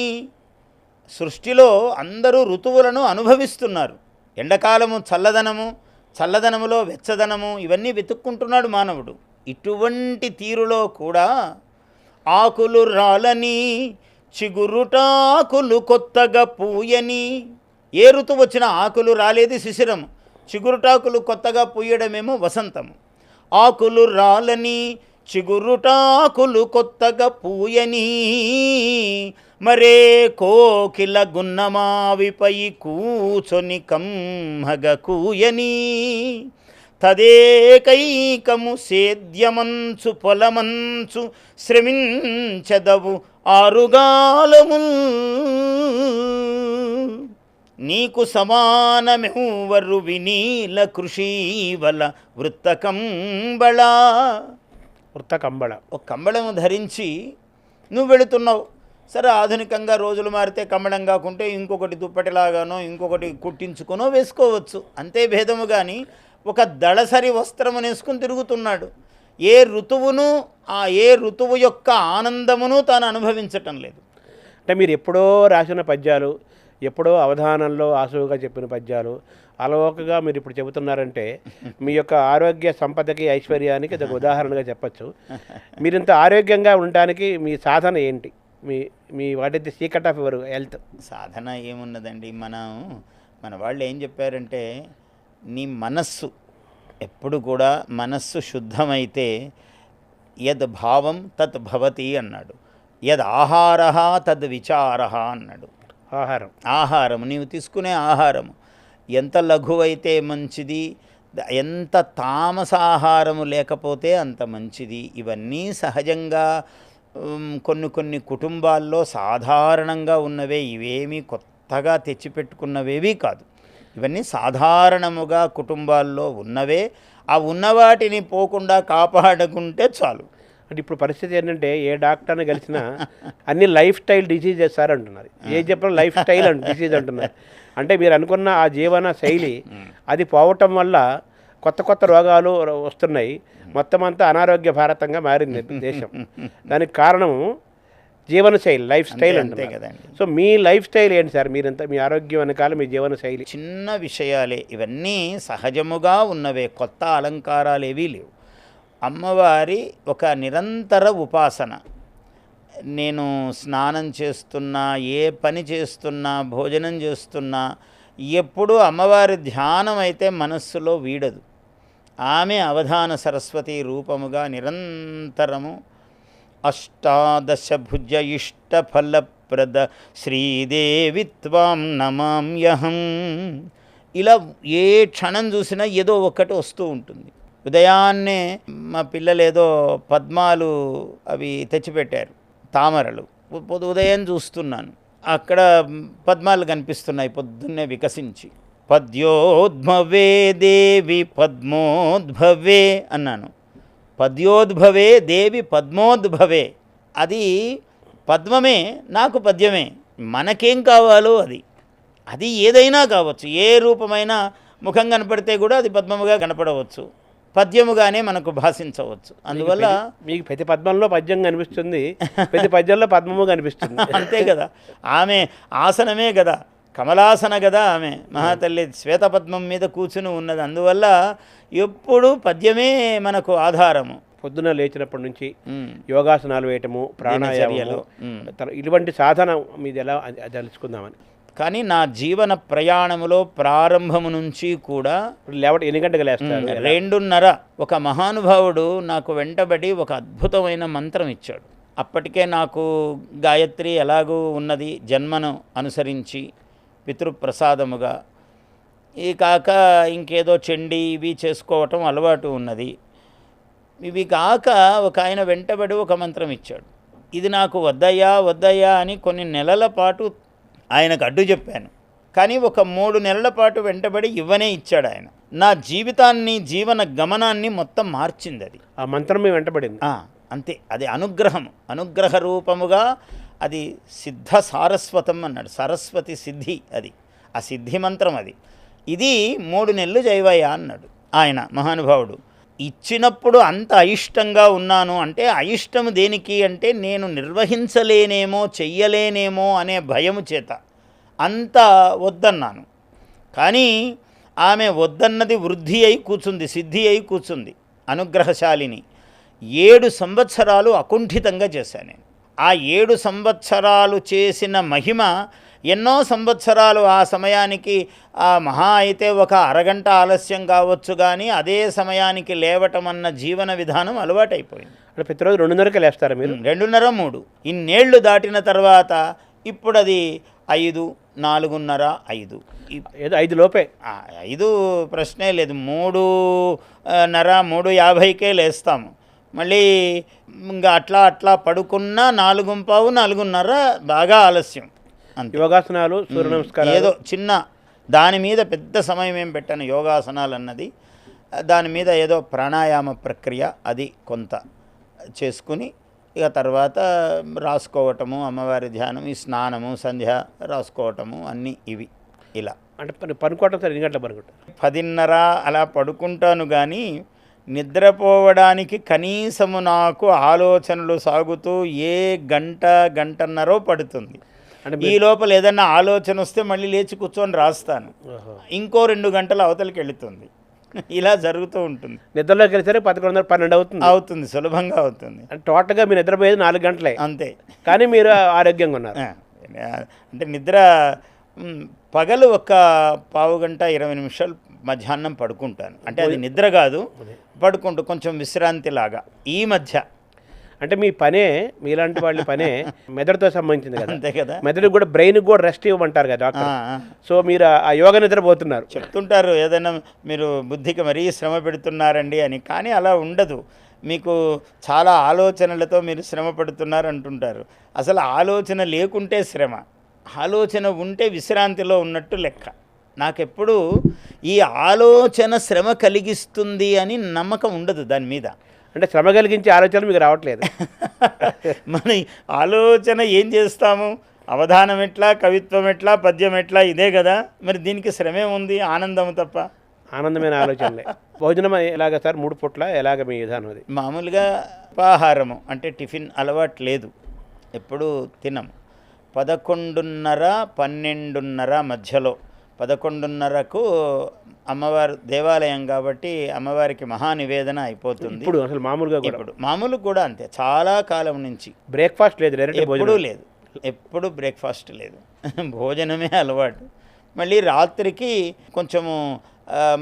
సృష్టిలో అందరూ ఋతువులను అనుభవిస్తున్నారు. ఎండాకాలము చల్లదనము, చల్లదనములో వెచ్చదనము, ఇవన్నీ వెతుక్కుంటున్నాడు మానవుడు. ఇటువంటి తీరులో కూడా ఆకులు రాలని చిగురుటాకులు కొత్తగా పూయని. ఏ ఋతువు వచ్చినా ఆకులు రాలేది శిశిరము, చిగురుటాకులు కొత్తగా పూయడమేమో వసంతము. ఆకులు రాలని చిగురుటాకులు కొత్తగా పూయని, మరే కోకిల గున్నమావిపై కూచొని కమ్మగ కూయని, తదేకైకము సేద్యమంచు పొలమంచు శ్రమించదవు ఆరుగాలముల్, నీకు సమానమెవ్వరు వినీల కృషీవల వృత్తకంబళ. వృత్తకంబళ, ఒక కంబళము ధరించి నువ్వు వెళుతున్నావు. సరే, ఆధునికంగా రోజులు మారితే కంబళం కాకుంటే ఇంకొకటి దుప్పటిలాగానో ఇంకొకటి కుట్టించుకొనో వేసుకోవచ్చు, అంతే భేదము. కానీ ఒక దళసరి వస్త్రము వేసుకుని తిరుగుతున్నాడు. ఏ ఋతువును, ఏ ఋతువు యొక్క ఆనందమును తాను అనుభవించటం లేదు. అంటే మీరు ఎప్పుడో రాసిన పద్యాలు, ఎప్పుడో అవధానంలో ఆసువుగా చెప్పిన పద్యాలు అలవోకగా మీరు ఇప్పుడు చెబుతున్నారంటే మీ యొక్క ఆరోగ్య సంపదకి, ఐశ్వర్యానికి అదొక ఉదాహరణగా చెప్పచ్చు. మీరు ఇంత ఆరోగ్యంగా ఉండటానికి మీ సాధన ఏంటి? మీ what is the secret of your health? సాధన ఏమున్నదండి, మన వాళ్ళు ఏం చెప్పారంటే, నీ మనస్సు ఎప్పుడు కూడా మనస్సు శుద్ధమైతే యద్ భావం తత్ భవతి అన్నాడు. యద్ ఆహార తద్ విచార అన్నాడు. ఆహారం నీవు తీసుకునే ఆహారము ఎంత లఘువైతే మంచిది, ఎంత తామసాహారము లేకపోతే అంత మంచిది. ఇవన్నీ సహజంగా కొన్ని కుటుంబాల్లో సాధారణంగా ఉన్నవే, ఇవేమీ కొత్త కొత్తగా తెచ్చిపెట్టుకున్నవేవీ కాదు. ఇవన్నీ సాధారణముగా కుటుంబాల్లో ఉన్నవే. ఆ ఉన్నవాటిని పోకుండా కాపాడుకుంటే చాలు. అంటే ఇప్పుడు పరిస్థితి ఏంటంటే ఏ డాక్టర్ని కలిసినా అన్ని లైఫ్ స్టైల్ డిసీజెస్ సార్ అంటున్నారు. ఏ చెప్పినా లైఫ్ స్టైల్ డిసీజ్ అంటున్నారు. అంటే మీరు అనుకున్న ఆ జీవన శైలి అది పోవటం వల్ల కొత్త కొత్త రోగాలు వస్తున్నాయి. మొత్తం అంతా అనారోగ్య భారతంగా మారింది దేశం. దానికి కారణం జీవనశైలి, లైఫ్ స్టైల్ అంతే అంటే కదండి. సో మీ లైఫ్ స్టైల్ ఏంటి సార్? మీరంతా మీ ఆరోగ్యం వెనకాల మీ జీవన శైలి. చిన్న విషయాలే ఇవన్నీ, సహజముగా ఉన్నవే, కొత్త అలంకారాలు ఏవీ లేవు. అమ్మవారి ఒక నిరంతర ఉపాసన. నేను స్నానం చేస్తున్నా, ఏ పని చేస్తున్నా, భోజనం చేస్తున్నా, ఎప్పుడూ అమ్మవారి ధ్యానం అయితే మనస్సులో వీడదు. ఆమె అవధాన సరస్వతి రూపముగా నిరంతరము అష్టాదశ భుజ ఇష్టఫలప్రద శ్రీదేవి త్వాం నమామ్యహం. ఇలా ఏ క్షణం చూసినా ఏదో ఒక్కటి వస్తూ ఉంటుంది. ఉదయాన్నే మా పిల్లలు ఏదో పద్మాలు అవి తెచ్చిపెట్టారు, తామరలు. ఉదయం చూస్తున్నాను, అక్కడ పద్మాలు కనిపిస్తున్నాయి పొద్దున్నే వికసించి. పద్యోద్భవే దేవి పద్మోద్భవే అన్నాను. పద్యోద్భవే దేవి పద్మోద్భవే. అది పద్మమే, నాకు పద్యమే. మనకేం కావాలో అది ఏదైనా కావచ్చు. ఏ రూపమైనా ముఖం కనపడితే కూడా అది పద్మముగా కనపడవచ్చు, పద్యముగానే మనకు భాషించవచ్చు. అందువల్ల మీకు ప్రతి పద్మంలో పద్యం కనిపిస్తుంది, ప్రతి పద్యంలో పద్మము కనిపిస్తుంది. అంతే కదా. ఆమె ఆసనమే కదా, కమలాసన కదా ఆమె మహాతల్లి. శ్వేతపద్మం మీద కూర్చుని ఉన్నది. అందువల్ల ఎప్పుడు పద్యమే మనకు ఆధారము. పొద్దున లేచినప్పటి నుంచి యోగాసనాలు వేయటము, ప్రాణాయామాలు, ఇటువంటి సాధన మీద ఎలా తెలుసుకుందామని. కానీ నా జీవన ప్రయాణములో ప్రారంభము నుంచి కూడా లేవట ఎన్ని గంటలకు లేస్తారు? 2:30. ఒక మహానుభావుడు నాకు వెంటబడి ఒక అద్భుతమైన మంత్రం ఇచ్చాడు. అప్పటికే నాకు గాయత్రి ఎలాగూ ఉన్నది, జన్మను అనుసరించి పితృప్రసాదముగా. ఈ కాక ఇంకేదో చండీ ఇవి చేసుకోవటం అలవాటు ఉన్నది. ఇవి కాక ఒక ఆయన వెంటబడి ఒక మంత్రం ఇచ్చాడు. ఇది నాకు వద్దయ్యా అని కొన్ని నెలల పాటు ఆయనకు అడ్డు చెప్పాను. కానీ ఒక 3 నెలల పాటు వెంటబడి ఇవ్వనే ఇచ్చాడు ఆయన. నా జీవితాన్ని, జీవన గమనాన్ని మొత్తం మార్చింది అది. ఆ మంత్రం మీ వెంటబడింది. అంతే. అది అనుగ్రహము, అనుగ్రహ రూపముగా. అది సిద్ధ సారస్వతం అన్నాడు. సరస్వతి సిద్ధి అది, ఆ సిద్ధి మంత్రం అది. ఇది 3 నెలలు చేయవయ్యా అన్నాడు ఆయన మహానుభావుడు. ఇచ్చినప్పుడు అంత అయిష్టంగా ఉన్నాను. అంటే అయిష్టము దేనికి అంటే నేను నిర్వహించలేనేమో, చెయ్యలేనేమో అనే భయము చేత అంత వద్దన్నాను. కానీ ఆమె వద్దన్నది వృద్ధి అయి కూర్చుంది, సిద్ధి అయి కూర్చుంది, అనుగ్రహశాలిని. 7 సంవత్సరాలు అకుంఠితంగా చేశాను నేను. ఆ 7 సంవత్సరాలు చేసిన మహిమ ఎన్నో సంవత్సరాలు. ఆ సమయానికి మహా అయితే ఒక అరగంట ఆలస్యం కావచ్చు, కానీ అదే సమయానికి లేవటం అన్న జీవన విధానం అలవాటైపోయింది. అంటే ప్రతిరోజు 2:30కే లేస్తారా మీరు? 2:30, 3. ఇన్నేళ్లు దాటిన తర్వాత ఇప్పుడు అది 5, 4:30, 5. ఏదో 5 లోపే. 5 ప్రశ్నే లేదు. 3:30, 3:50కే లేస్తాము. మళ్ళీ ఇంకా అట్లా పడుకున్నా 4:15, 4:30 బాగా ఆలస్యం. అంతే. యోగాసనాలు, సూర్య నమస్కారాలు ఏదో చిన్న దాని మీద పెద్ద సమయం ఏం పెట్టాను. యోగాసనాలు అన్నది దాని మీద ఏదో ప్రాణాయామ ప్రక్రియ అది కొంత చేసుకుని ఇక తర్వాత రాసుకోవటము, అమ్మవారి ధ్యానం, ఈ స్నానము, సంధ్య రాసుకోవటము, అన్నీ ఇవి ఇలా. అంటే పనుకోవటం సార్ ఎన్ని గంటలు పడుకుంటారు? 10:30 అలా పడుకుంటాను. కానీ నిద్రపోవడానికి కనీసము నాకు ఆలోచనలు సాగుతూ గంటన్నర పడుతుంది. ఈ లోపల ఏదన్నా ఆలోచన వస్తే మళ్ళీ లేచి కూర్చొని రాస్తాను. ఇంకో 2 గంటలు అవతలికి వెళుతుంది. ఇలా జరుగుతూ ఉంటుంది. నిద్రలోకి వెళ్ళేసరికి 11:30, 12 అవుతుంది. సులభంగా అవుతుంది. అంటే టోటల్గా మీరు నిద్రపోయేది 4 గంటలే. అంతే. కానీ మీరు ఆరోగ్యంగా ఉన్నారు. అంటే నిద్ర పగలు ఒక పావు గంట 20 నిమిషాలు మధ్యాహ్నం పడుకుంటాను. అంటే అది నిద్ర కాదు, పడుకుంటూ కొంచెం విశ్రాంతిలాగా. ఈ మధ్య అంటే మీ పనే, మీలాంటి వాళ్ళ పనే మెదడుతో సంబంధించింది కదా. అంతే కదా. మెదడుకి కూడా, బ్రెయిన్కి కూడా రెస్ట్ ఇవ్వమంటారు కదా డాక్టర్. సో మీరు ఆ యోగ నిద్రపోతున్నారు. చెప్తుంటారు ఏదైనా మీరు బుద్ధికి మరీ శ్రమ పెడుతున్నారండి అని. కానీ అలా ఉండదు. మీకు చాలా ఆలోచనలతో మీరు శ్రమ పడుతున్నారు అంటుంటారు. అసలు ఆలోచన లేకుంటే శ్రమ. ఆలోచన ఉంటే విశ్రాంతిలో ఉన్నట్టు లెక్క. నాకెప్పుడు ఈ ఆలోచన శ్రమ కలిగిస్తుంది అని నమ్మకం ఉండదు దాని మీద. అంటే శ్రమ కలిగించే ఆలోచనలు మీకు రావట్లేదు. మన ఆలోచన ఏం చేస్తాము, అవధానం ఎట్లా, కవిత్వం ఎట్లా, పద్యం ఎట్లా, ఇదే కదా. మరి దీనికి శ్రమే ఉంది, ఆనందం తప్ప. ఆనందమైన ఆలోచనలే. భోజనం ఎలాగ సార్? 3 పూట్ల ఎలాగ మీ విధానం అది? మామూలుగా ఉపాహారము అంటే టిఫిన్ అలవాటు లేదు, ఎప్పుడు తినము. 11:30, 12:30 మధ్యలో. 11:30కు అమ్మవారు దేవాలయం కాబట్టి అమ్మవారికి మహానివేదన అయిపోతుంది. ఇప్పుడు అసలు మామూలుగా కూడా? ఇప్పుడు మామూలు కూడా అంతే, చాలా కాలం నుంచి బ్రేక్ఫాస్ట్ లేదు, ఎప్పుడూ లేదు, ఎప్పుడు బ్రేక్ఫాస్ట్ లేదు. భోజనమే అలవాటు. మళ్ళీ రాత్రికి కొంచెము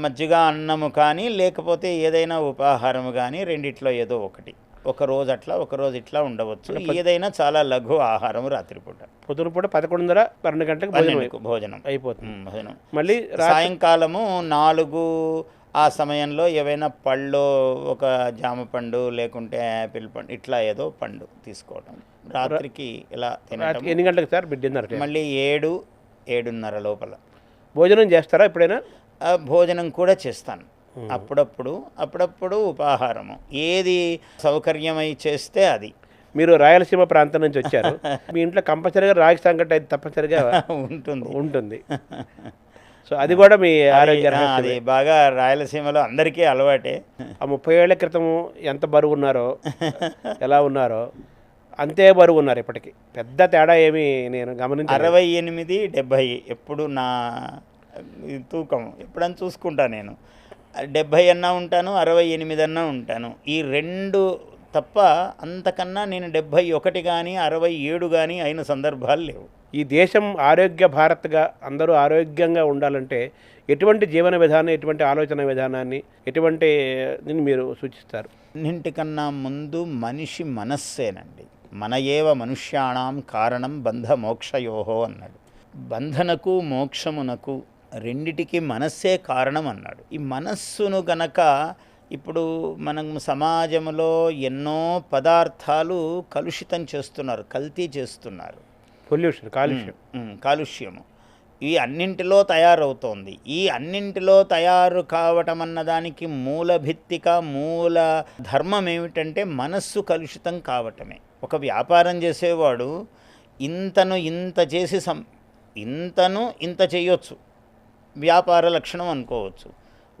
మజ్జిగ అన్నము కానీ లేకపోతే ఏదైనా ఉపాహారము కానీ, రెండిట్లో ఏదో ఒకటి. ఒక రోజు అట్లా, ఒక రోజు ఇట్లా ఉండవచ్చు. ఏదైనా చాలా లఘు ఆహారం రాత్రిపూట. పొద్దునపూట 11:30, 12 గంటలకు భోజనం అయిపోతుంది. భోజనం. మళ్ళీ సాయంకాలము 4 ఆ సమయంలో ఏవైనా పళ్ళు, ఒక జామ పండు లేకుంటే యాపిల్ పండు, ఇట్లా ఏదో పండు తీసుకోవడం. రాత్రికి ఇలా తినడం. ఎన్ని గంటలకు సార్ డిన్నర్? మళ్ళీ 7, 7:30 లోపల. భోజనం చేస్తారా ఎప్పుడైనా? భోజనం కూడా చేస్తాను అప్పుడప్పుడు ఉపాహారము, ఏది సౌకర్యమై చేస్తే అది. మీరు రాయలసీమ ప్రాంతం నుంచి వచ్చారు, మీ ఇంట్లో కంపల్సరీగా రాగి సంగటి అయితే తప్పనిసరిగా ఉంటుంది. సో అది కూడా మీ ఆరోగ్య అది బాగా రాయలసీమలో అందరికీ అలవాటే. ఆ 30 ఏళ్ల క్రితం ఎంత బరువు ఉన్నారో, ఎలా ఉన్నారో అంతే బరువు ఉన్నారు ఇప్పటికి. పెద్ద తేడా ఏమి నేను గమనించాను. 68, 70 ఎప్పుడు నా తూకం ఎప్పుడని చూసుకుంటా నేను. 70 అన్నా ఉంటాను, 68 అన్నా ఉంటాను. ఈ 2 తప్ప అంతకన్నా నేను 71 కానీ 67 కానీ అయిన సందర్భాలు లేవు. ఈ దేశం ఆరోగ్య భారత్గా అందరూ ఆరోగ్యంగా ఉండాలంటే ఎటువంటి జీవన విధానం, ఎటువంటి ఆలోచన విధానాన్ని, ఎటువంటి మీరు సూచిస్తారు? అన్నింటికన్నా ముందు మనిషి మనస్సేనండి. మన ఏవ మనుష్యాణం కారణం బంధ మోక్షయోహో అన్నాడు. బంధనకు మోక్షమునకు రెండిటికి మనస్సే కారణం అన్నాడు. ఈ మనస్సును గనక ఇప్పుడు మనం సమాజంలో ఎన్నో పదార్థాలు కలుషితం చేస్తున్నారు, కల్తీ చేస్తున్నారు. పొల్యూషన్, కాలుష్యము ఈ అన్నింటిలో తయారవుతోంది. ఈ అన్నింటిలో తయారు కావటం అన్నదానికి మూల భిత్తిక, మూల ధర్మం ఏమిటంటే మనస్సు కలుషితం కావటమే. ఒక వ్యాపారం చేసేవాడు ఇంతను ఇంత చేసి ఇంతను ఇంత చేయొచ్చు, వ్యాపార లక్షణం అనుకోవచ్చు.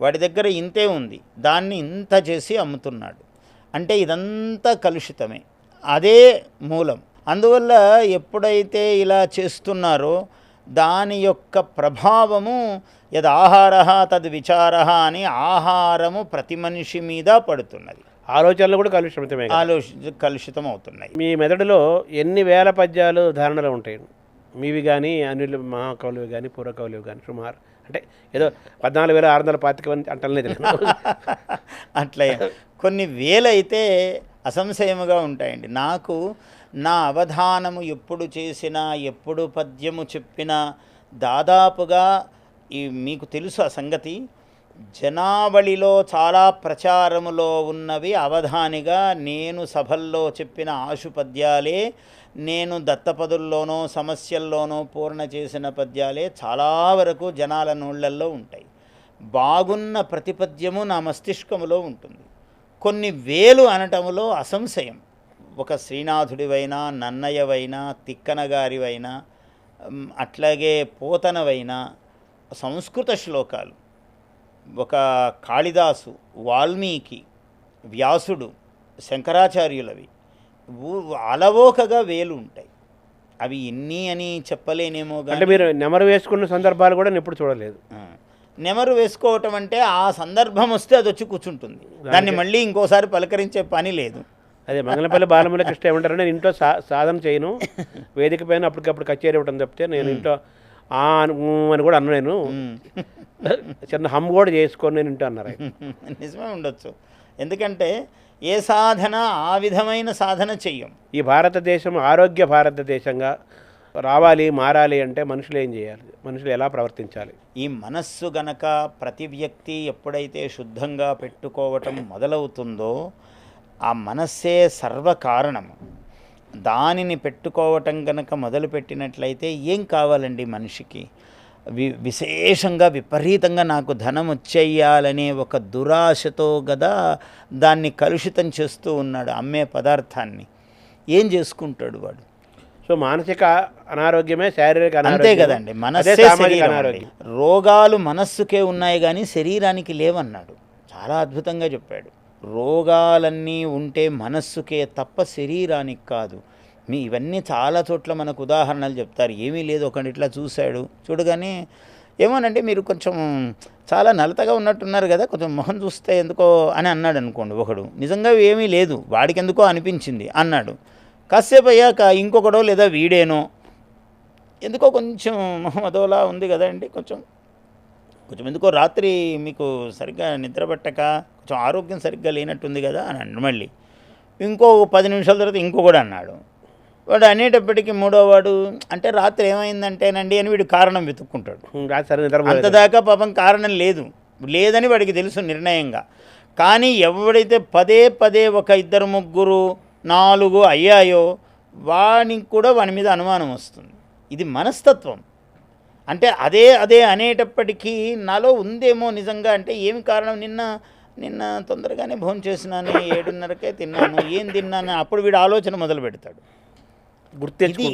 వాడి దగ్గర ఇంతే ఉంది, దాన్ని ఇంత చేసి అమ్ముతున్నాడు అంటే ఇదంతా కలుషితమే, అదే మూలం. అందువల్ల ఎప్పుడైతే ఇలా చేస్తున్నారో దాని యొక్క ప్రభావము యదాహార తద్ విచార అని ఆహారము ప్రతి మనిషి మీద పడుతున్నది. ఆలోచనలు కూడా కలుషితం అవుతున్నాయి. మీ మెదడులో ఎన్ని వేల పద్యాలు ధారణలు ఉంటాయి? మీవి కానీ, అనిల్ మహాకవులు కానీ, పూర్వకవులు కానీ సుమారు అంటే ఏదో 14,625 అంటలేదు. అట్లా కొన్ని వేలైతే అసంశయముగా ఉంటాయండి. నాకు నా అవధానము ఎప్పుడు చేసినా, ఎప్పుడు పద్యము చెప్పినా దాదాపుగా మీకు తెలుసు ఆ సంగతి, జనావళిలో చాలా ప్రచారములో ఉన్నవి అవధానిగా నేను సభల్లో చెప్పిన ఆశుపద్యాలే, నేను దత్తపదుల్లోనో సమస్యల్లోనో పూర్ణ చేసిన పద్యాలే చాలా వరకు జనాల నోళ్లల్లో ఉంటాయి. బాగున్న ప్రతిపద్యము నా మస్తిష్కములో ఉంటుంది. కొన్ని వేలు అనటములో అసంశయం. ఒక శ్రీనాథుడివైనా, నన్నయ్యవైనా, తిక్కనగారివైనా, అట్లాగే పోతనవైనా సంస్కృత శ్లోకాలు, ఒక కాళిదాసు, వాల్మీకి, వ్యాసుడు, శంకరాచార్యులవి అలవోకగా వేలు ఉంటాయి. అవి ఎన్ని అని చెప్పలేనేమో. అంటే మీరు నెమరు వేసుకున్న సందర్భాలు కూడా నేను ఎప్పుడు చూడలేదు. నెమరు వేసుకోవటం అంటే ఆ సందర్భం వస్తే అది వచ్చి కూర్చుంటుంది, దాన్ని మళ్ళీ ఇంకోసారి పలకరించే పని లేదు. అదే మంగళపల్లి బాలమురళి కృష్ణ ఏమంటారు, నేను ఇంట్లో సాధన చేయను, వేదిక పైన అప్పటికప్పుడు కచేరీ ఇవ్వడం తప్పితే నేను ఇంట్లో అని కూడా అన్న, నేను చిన్న హమ్ కూడా చేసుకొని నేను ఇంట్లో అన్నారు. నిజమే ఉండొచ్చు, ఎందుకంటే ఏ సాధన ఆ విధమైన సాధన చెయ్యం. ఈ భారతదేశం ఆరోగ్య భారతదేశంగా రావాలి, మారాలి అంటే మనుషులు ఏం చేయాలి, మనుషులు ఎలా ప్రవర్తించాలి? ఈ మనస్సు గనక ప్రతి వ్యక్తి ఎప్పుడైతే శుద్ధంగా పెట్టుకోవటం మొదలవుతుందో ఆ మనస్సే సర్వకారణము. దానిని పెట్టుకోవటం కనుక మొదలుపెట్టినట్లయితే ఏం కావాలండి మనిషికి? విశేషంగా విపరీతంగా నాకు ధనం వచ్చేయాలనే ఒక దురాశతో కదా దాన్ని కలుషితం చేస్తూ ఉన్నాడు, అమ్మే పదార్థాన్ని. ఏం చేసుకుంటాడు వాడు? సో మానసిక అనారోగ్యమే శారీరక అంతే అనారోగ్యం. కదండి, అదే మనస్సే సామాజిక శరీరం అండి. అనారోగ్యం. రోగాలు మనస్సుకే ఉన్నాయి కానీ శరీరానికి లేవన్నాడు. చాలా అద్భుతంగా చెప్పాడు. రోగాలన్నీ ఉంటే మనస్సుకే తప్ప శరీరానికి కాదు. ఇవన్నీ చాలా చోట్ల మనకు ఉదాహరణలు చెప్తారు. ఏమీ లేదు, ఒకటి ఇట్లా చూశాడు, చూడగానే ఏమోనండి మీరు కొంచెం చాలా నలతగా ఉన్నట్టున్నారు కదా, కొంచెం మొహం చూస్తే ఎందుకో అని అన్నాడు అనుకోండి. ఒకడు నిజంగా ఏమీ లేదు, వాడికి ఎందుకో అనిపించింది అన్నాడు. కాసేపు అయ్యాక ఇంకొకడో లేదా వీడేనో ఎందుకో కొంచెం మొహం అదోలా ఉంది కదండి, కొంచెం ఎందుకో రాత్రి మీకు సరిగ్గా నిద్ర పట్టక కొంచెం ఆరోగ్యం సరిగ్గా లేనట్టుంది కదా అని అన్నాడు. మళ్ళీ ఇంకో 10 నిమిషాల తర్వాత ఇంకొకడు అన్నాడు. వాడు అనేటప్పటికీ మూడోవాడు అంటే రాత్రి ఏమైందంటేనండి అని వీడు కారణం వెతుక్కుంటాడు. అంతదాకా పాపం కారణం లేదని వాడికి తెలుసు నిర్ణయంగా. కానీ ఎవడైతే పదే పదే ఒక 2, 3, 4 అయ్యాయో వానికి కూడా వాని మీద అనుమానం వస్తుంది. ఇది మనస్తత్వం. అంటే అదే అనేటప్పటికీ నాలో ఉందేమో నిజంగా. అంటే ఏమి కారణం? నిన్న తొందరగానే భోజనం చేసినాను, 7:30కే తిన్నాను, ఏం తిన్నాను, అప్పుడు వీడు ఆలోచన మొదలు పెడతాడు.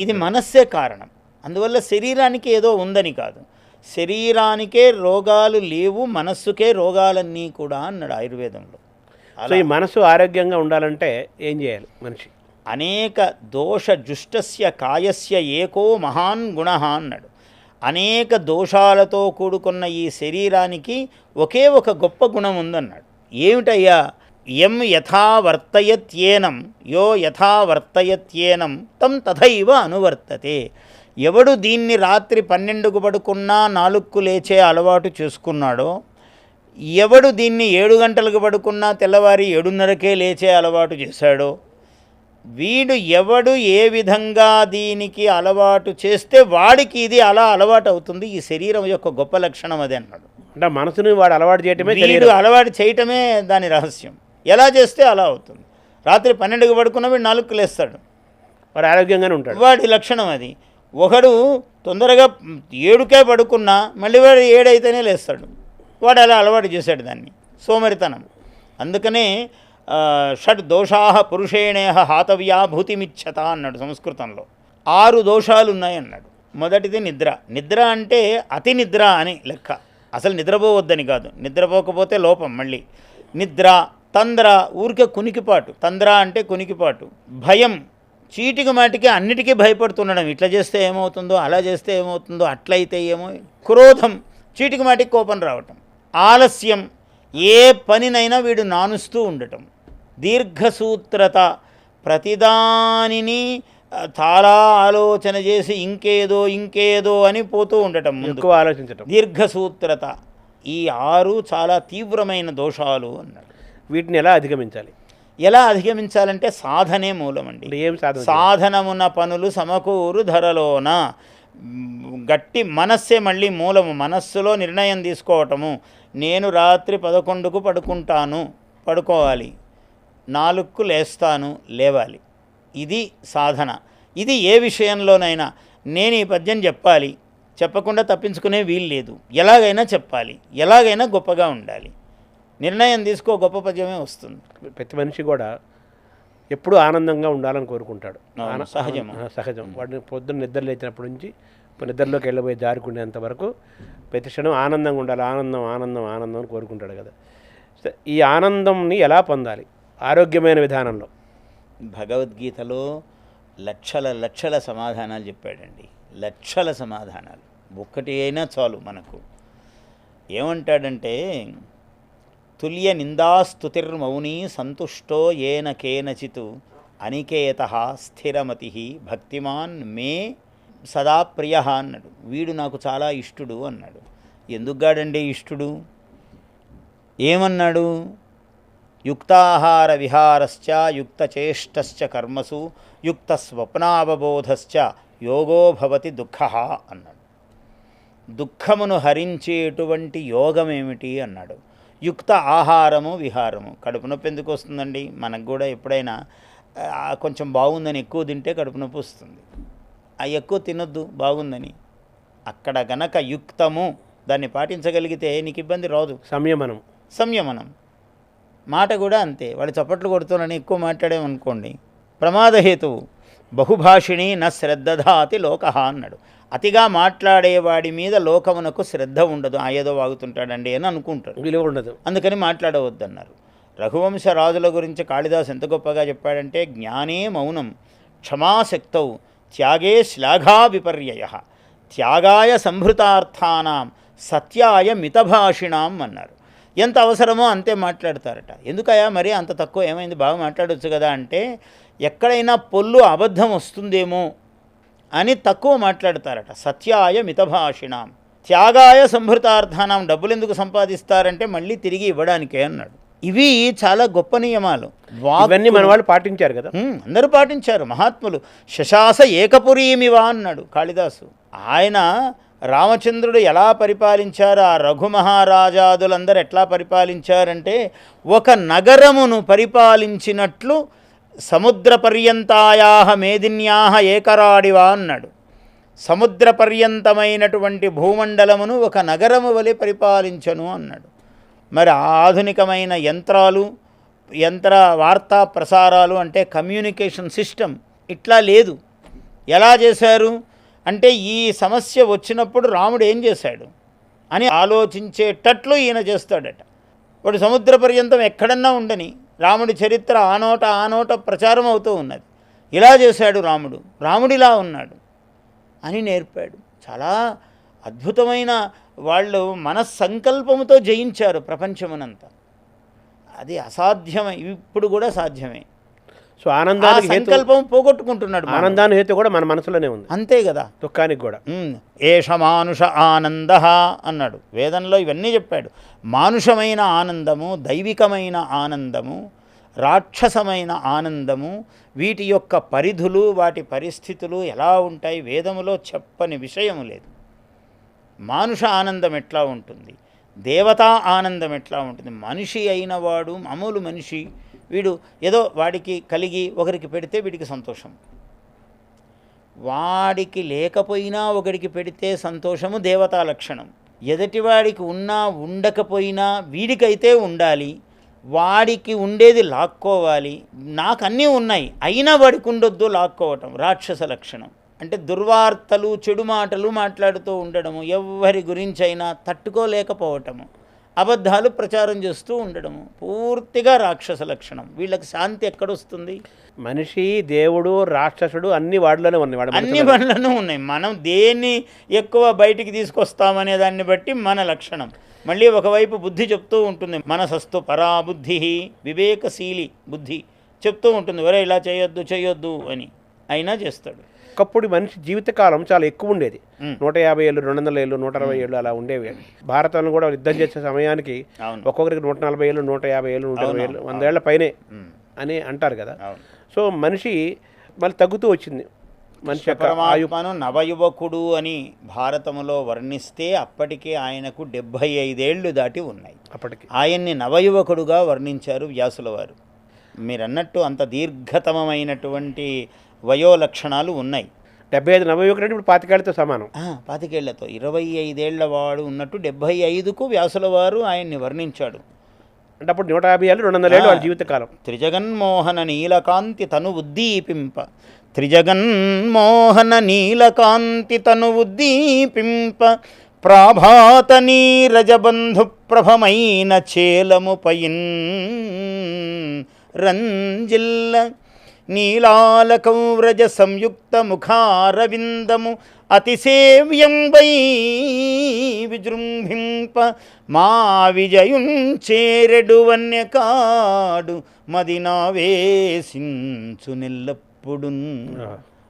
ఇది మనస్సే కారణం. అందువల్ల శరీరానికి ఏదో ఉందని కాదు, శరీరానికే రోగాలు లేవు, మనస్సుకే రోగాలన్నీ కూడా అన్నాడు ఆయుర్వేదంలో. ఈ మనసు ఆరోగ్యంగా ఉండాలంటే ఏం చేయాలి మనిషి? అనేక దోష జుష్టస్య కాయస్య ఏకో మహాన్ గుణ అన్నాడు. అనేక దోషాలతో కూడుకున్న ఈ శరీరానికి ఒకే ఒక గొప్ప గుణం ఉందన్నాడు. ఏమిటయ్యా? యం యథా వర్తయత్యేనం యో యథా వర్తయత్యేనం తం తథైవ అనువర్తతే. ఎవడు దీన్ని రాత్రి 12కు పడుకున్నా 4కు లేచే అలవాటు చేసుకున్నాడో, ఎవడు దీన్ని 7 గంటలకు పడుకున్నా తెల్లవారి 7:30కే లేచే అలవాటు చేశాడో, ఎవడు ఏ విధంగా దీనికి అలవాటు చేస్తే వాడికి ఇది అలా అలవాటు అవుతుంది. ఈ శరీరం యొక్క గొప్ప లక్షణం అదే అన్నాడు. అంటే మనసుని వాడు అలవాటు చేయటమే దాని రహస్యం. ఎలా చేస్తే అలా అవుతుంది. రాత్రి 12కు పడుకున్న వీడు 4కు లేస్తాడు, వాడు ఆరోగ్యంగానే ఉంటాడు. వాడి లక్షణం అది. ఒకడు తొందరగా 7కే పడుకున్నా మళ్ళీ వాడు 7 అయితేనే లేస్తాడు. వాడు అలా అలవాటు చేశాడు దాన్ని, సోమరితనం. అందుకనే షడ్ దోషాహ పురుషేణేహ హాతవ్యా భూతిమిచ్చత అన్నాడు సంస్కృతంలో. 6 దోషాలు ఉన్నాయన్నాడు. మొదటిది నిద్ర అంటే అతి నిద్ర అని లెక్క. అసలు నిద్రపోవద్దని కాదు, నిద్రపోకపోతే లోపం. మళ్ళీ నిద్ర, తంద్ర ఊరికే కునికిపాటు, తంద్ర అంటే కునికిపాటు. భయం, చీటికి మాటికి అన్నిటికీ భయపడుతుండడం, ఇట్లా చేస్తే ఏమవుతుందో, అలా చేస్తే ఏమవుతుందో, అట్లయితే ఏమో. క్రోధం, చీటికి మాటికి కోపం రావటం. ఆలస్యం, ఏ పనినైనా వీడు నానుస్తూ ఉండటం. దీర్ఘసూత్రత, ప్రతిదానిని చాలా ఆలోచన చేసి ఇంకేదో అని పోతూ ఉండటం, ముందుకు ఆలోచించటం. దీర్ఘసూత్రత. ఈ 6 చాలా తీవ్రమైన దోషాలు అన్నాడు. వీటిని ఎలా అధిగమించాలి? ఎలా అధిగమించాలంటే సాధనే మూలమండి. సాధనమున పనులు సమకూరు ధరలోన. గట్టి మనస్సే మళ్ళీ మూలము. మనస్సులో నిర్ణయం తీసుకోవటము. నేను రాత్రి 11కు పడుకోవాలి, 4కు లేవాలి. ఇది సాధన. ఇది ఏ విషయంలోనైనా. నేను ఈ పద్యం చెప్పాలి, చెప్పకుండా తప్పించుకునే వీలు లేదు. ఎలాగైనా చెప్పాలి, ఎలాగైనా గొప్పగా ఉండాలి. నిర్ణయం తీసుకో, గొప్ప పద్యమే వస్తుంది. ప్రతి మనిషి కూడా ఎప్పుడూ ఆనందంగా ఉండాలని కోరుకుంటాడు. సహజం. వాడిని పొద్దున్న నిద్ర లేచినప్పటి నుంచి నిద్రలోకి వెళ్ళబోయే జారుకునేంత వరకు ప్రతి క్షణం ఆనందంగా ఉండాలి. ఆనందం అని కోరుకుంటాడు కదా. ఈ ఆనందంని ఎలా పొందాలి ఆరోగ్యమైన విధానంలో? భగవద్గీతలో లక్షల సమాధానాలు చెప్పాడండి. లక్షల సమాధానాలు. ఒక్కటి అయినా చాలు మనకు. ఏమంటాడంటే, తుల్య నిందాస్తుతిర్మౌని సంతుష్టో ఏన కేనచిత్ అనికేత స్థిరమతి భక్తిమాన్ మే సదా ప్రియ అన్నాడు. వీడు నాకు చాలా ఇష్టుడు అన్నాడు. ఎందుకుగాడండి ఇష్టుడు? ఏమన్నాడు? యుక్తాహార విహారశ్చ యుక్తచేష్టశ్చ కర్మసు యుక్త స్వప్నావబోధశ్చ యోగో భవతి దుఃఖ అన్నాడు. దుఃఖమును హరించేటువంటి యోగం ఏమిటి అన్నాడు. యుక్త ఆహారము విహారము. కడుపు నొప్పి ఎందుకు వస్తుందండి? మనకు కూడా ఎప్పుడైనా కొంచెం బాగుందని ఎక్కువ తింటే కడుపు నొప్పి వస్తుంది. ఆ ఎక్కువ తినొద్దు బాగుందని. అక్కడ గనక యుక్తము దాన్ని పాటించగలిగితే నీకు ఇబ్బంది రాదు. సంయమనం మాట కూడా అంతే. వాడు చప్పట్లు కొడుతున్నానని ఎక్కువ మాట్లాడామనుకోండి ప్రమాదహేతువు. బహుభాషిణి న శ్రద్ధధాతి లోకహ అన్నాడు. అతిగా మాట్లాడేవాడి మీద లోకమునకు శ్రద్ధ ఉండదు. ఏదో వాగుతుంటాడండి అని అనుకుంటాడు, విలువ ఉండదు. అందుకని మాట్లాడవద్దన్నారు. రఘువంశ రాజుల గురించి కాళిదాసు ఎంత గొప్పగా చెప్పాడంటే, జ్ఞానే మౌనం, క్షమాశక్తౌ, త్యాగే శ్లాఘా విపర్యయ, త్యాగాయ సంభృతార్థానాం, సత్యాయ మితభాషిణాం అన్నారు. ఎంత అవసరమో అంతే మాట్లాడతారట. ఎందుకయ్యా మరి అంత తక్కువ ఏమైంది, బాగా మాట్లాడవచ్చు కదా అంటే, ఎక్కడైనా పొల్లు అబద్ధం వస్తుందేమో అని తక్కువ మాట్లాడతారట. సత్యాయ మితభాషిణాం, త్యాగాయ సంభృతార్థానాం, డబ్బులు ఎందుకు సంపాదిస్తారంటే మళ్ళీ తిరిగి ఇవ్వడానికే అన్నాడు. ఇవి చాలా గొప్ప నియమాలు. ఇవన్నీ మన వాళ్ళు పాటించారు కదా, అందరూ పాటించారు మహాత్ములు. శశాస ఏకపురీమివా అన్నాడు కాళిదాసు. ఆయన రామచంద్రుడు ఎలా పరిపాలించారు, ఆ రఘుమహారాజాదులందరూ ఎట్లా పరిపాలించారంటే, ఒక నగరమును పరిపాలించినట్లు సముద్ర పర్యంతాయా మేదిన్యా ఏకరాడివా అన్నాడు. సముద్ర పర్యంతమైనటువంటి భూమండలమును ఒక నగరము వలె పరిపాలించను అన్నాడు. మరి ఆధునికమైన యంత్ర వార్తా ప్రసారాలు అంటే కమ్యూనికేషన్ సిస్టమ్ ఇట్లా లేదు. ఎలా చేశారు అంటే, ఈ సమస్య వచ్చినప్పుడు రాముడు ఏం చేశాడు అని ఆలోచించేటట్లు ఈయన చేస్తాడట. వాడు సముద్ర పర్యంతం ఎక్కడన్నా ఉండని రాముడి చరిత్ర ఆ నోట ప్రచారం అవుతూ ఉన్నది. ఇలా చేశాడు రాముడిలా ఉన్నాడు అని నేర్పాడు. చాలా అద్భుతమైన వాళ్ళు మనస్సంకల్పముతో జయించారు ప్రపంచమునంతా. అది అసాధ్యమే, ఇప్పుడు కూడా సాధ్యమే. సో ఆనందానికి సంకల్పం పోగొట్టుకుంటున్నాడు. ఆనందానికి హేతు కూడా మన మనసులోనే ఉంది, అంతే కదా. దుఃఖానికి కూడా. ఏష మానుష ఆనంద అన్నాడు. వేదంలో ఇవన్నీ చెప్పాడు. మానుషమైన ఆనందము, దైవికమైన ఆనందము, రాక్షసమైన ఆనందము, వీటి యొక్క పరిధులు, వాటి పరిస్థితులు ఎలా ఉంటాయి వేదములో చెప్పని విషయము లేదు. మానుష ఆనందం ఎట్లా ఉంటుంది, దేవతా ఆనందం ఎట్లా ఉంటుంది. మనిషి అయిన వాడు మామూలు మనిషి, వీడు ఏదో వాడికి కలిగి ఒకరికి పెడితే వీడికి సంతోషం, వాడికి లేకపోయినా ఒకరికి పెడితే సంతోషము దేవతా లక్షణం. ఎదటివాడికి ఉన్నా ఉండకపోయినా వీడికైతే ఉండాలి, వాడికి ఉండేది లాక్కోవాలి. నాకు అన్నీ ఉన్నాయి అయినా వాడికి ఉండొద్దు లాక్కోవటం రాక్షస లక్షణం. అంటే దుర్వార్తలు, చెడు మాటలు మాట్లాడుతూ ఉండడము, ఎవరి గురించైనా తట్టుకోలేకపోవటము, అబద్ధాలు ప్రచారం చేస్తూ ఉండడము, పూర్తిగా రాక్షస లక్షణం. వీళ్ళకి శాంతి ఎక్కడొస్తుంది? మనిషి, దేవుడు, రాక్షసుడు అన్ని వాడిలోనే ఉన్నాయి, అన్ని వాడిలోనూ ఉన్నాయి. మనం దేన్ని ఎక్కువ బయటికి తీసుకొస్తామనే దాన్ని బట్టి మన లక్షణం. మళ్ళీ ఒకవైపు బుద్ధి చెప్తూ ఉంటుంది, మనసస్తు పరాబుద్ధి, వివేకశీలి బుద్ధి చెప్తూ ఉంటుంది, వరే ఇలా చేయొద్దు అని, అయినా చేస్తాడు. ఒకప్పుడు మనిషి జీవితకాలం చాలా ఎక్కువ ఉండేది, 150 ఏళ్ళు, 200 ఏళ్ళు, 160 ఏళ్ళు అలా ఉండేవి. భారతంలో కూడా యుద్ధం చేసే సమయానికి ఒక్కొక్కరికి 140 ఏళ్ళు, 150 ఏళ్ళు, 120 ఏళ్ళు, 100 ఏళ్ల పైనే అని అంటారు కదా. సో మనిషి మళ్ళీ తగ్గుతూ వచ్చింది. మనిషి పరమాత్మను నవయువకుడు అని భారతములో వర్ణిస్తే అప్పటికే ఆయనకు 75 ఏళ్ళు దాటి ఉన్నాయి. అప్పటికి ఆయన్ని నవయువకుడుగా వర్ణించారు వ్యాసుల వారు. మీరన్నట్టు అంత దీర్ఘతమైనటువంటి వయోలక్షణాలు ఉన్నాయి. 75 నవయువకుడు అంటే ఇప్పుడు 25 ఏళ్లతో సమానం. 25 ఏళ్లతో 25 ఏళ్ల వాడు ఉన్నట్టు 75కు వ్యాసుల వారు ఆయన్ని వర్ణించాడు. అంటే అప్పుడు 150 ఏళ్ళు, 200 ఏళ్ళు వాళ్ళ జీవితకాలం. త్రిజగన్మోహన నీలకాంతి తను ఉద్దీపింప, త్రిజగన్మోహన నీలకాంతి తను ఉద్దీపింప, ప్రాభాత నీరజబంధు ప్రభమైన చేలముపైన్ రంజిల్ల, నీలాలకం వ్రజ సంయుక్త ముఖారవిందము అతిసేవ్యం వై విజృంభింప, మా విజయుంచేరెడు వన్యకాడు మదినావేసించు నెల్లప్పుడు.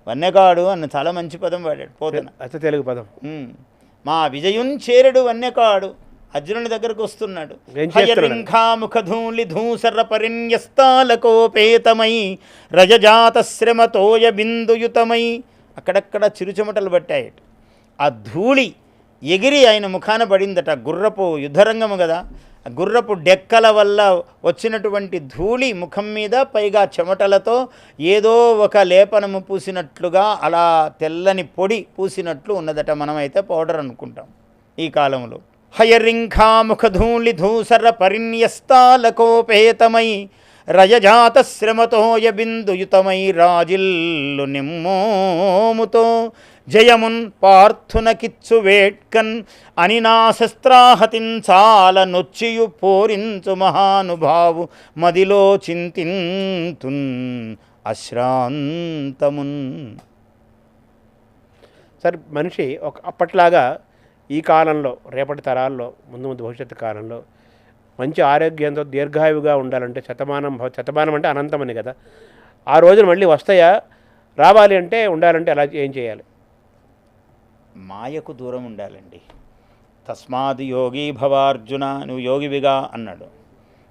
వన్యకాడు అన్న చాలా మంచి పదం వాడాడు పోతన, తెలుగు పదం. మా విజయుంచేరెడు వన్యకాడు, అర్జునుని దగ్గరకు వస్తున్నాడు. హయరింఖాముఖధూళి ధూసర పరిన్యస్తాలకోపేతమై రజజాత శ్రమతోయ బిందుయుతమై, అక్కడక్కడ చిరుచెమటలు పట్టాయట. ఆ ధూళి ఎగిరి ఆయన ముఖాన పడిందట. గుర్రపు యుద్ధరంగము కదా, గుర్రపు డెక్కల వల్ల వచ్చినటువంటి ధూళి ముఖం మీద, పైగా చెమటలతో ఏదో ఒక లేపనము పూసినట్లుగా అలా తెల్లని పొడి పూసినట్లు ఉన్నదట. మనమైతే పౌడర్ అనుకుంటాం ఈ కాలంలో. హయరింఖాముఖధూళి ధూసర పరిన్యస్తాలకోపేతమై రయజాత శ్రమతోయ బిందుయుతమై రాజిల్లు నిమ్మోముతో జయమున్ పార్థునకిచ్చు వేట్కన్ అని నా శస్త్రాహతించాల నొచ్చియు పోరించు మహానుభావు మదిలో చింతింతున్ అశ్రాంతమున్. సరే, మనిషి అప్పట్లాగా ఈ కాలంలో, రేపటి తరాల్లో, ముందు ముందు భవిష్యత్తు కాలంలో మంచి ఆరోగ్యంతో దీర్ఘాయువుగా ఉండాలంటే శతమానం అంటే అనంతమని కదా, ఆ రోజులు మళ్ళీ వస్తాయా? రావాలి అంటే, ఉండాలంటే అలా ఏం చేయాలి? మాయకు దూరం ఉండాలండి. తస్మాత్ యోగి భవార్జున, నువ్వు యోగివిగా అన్నాడు.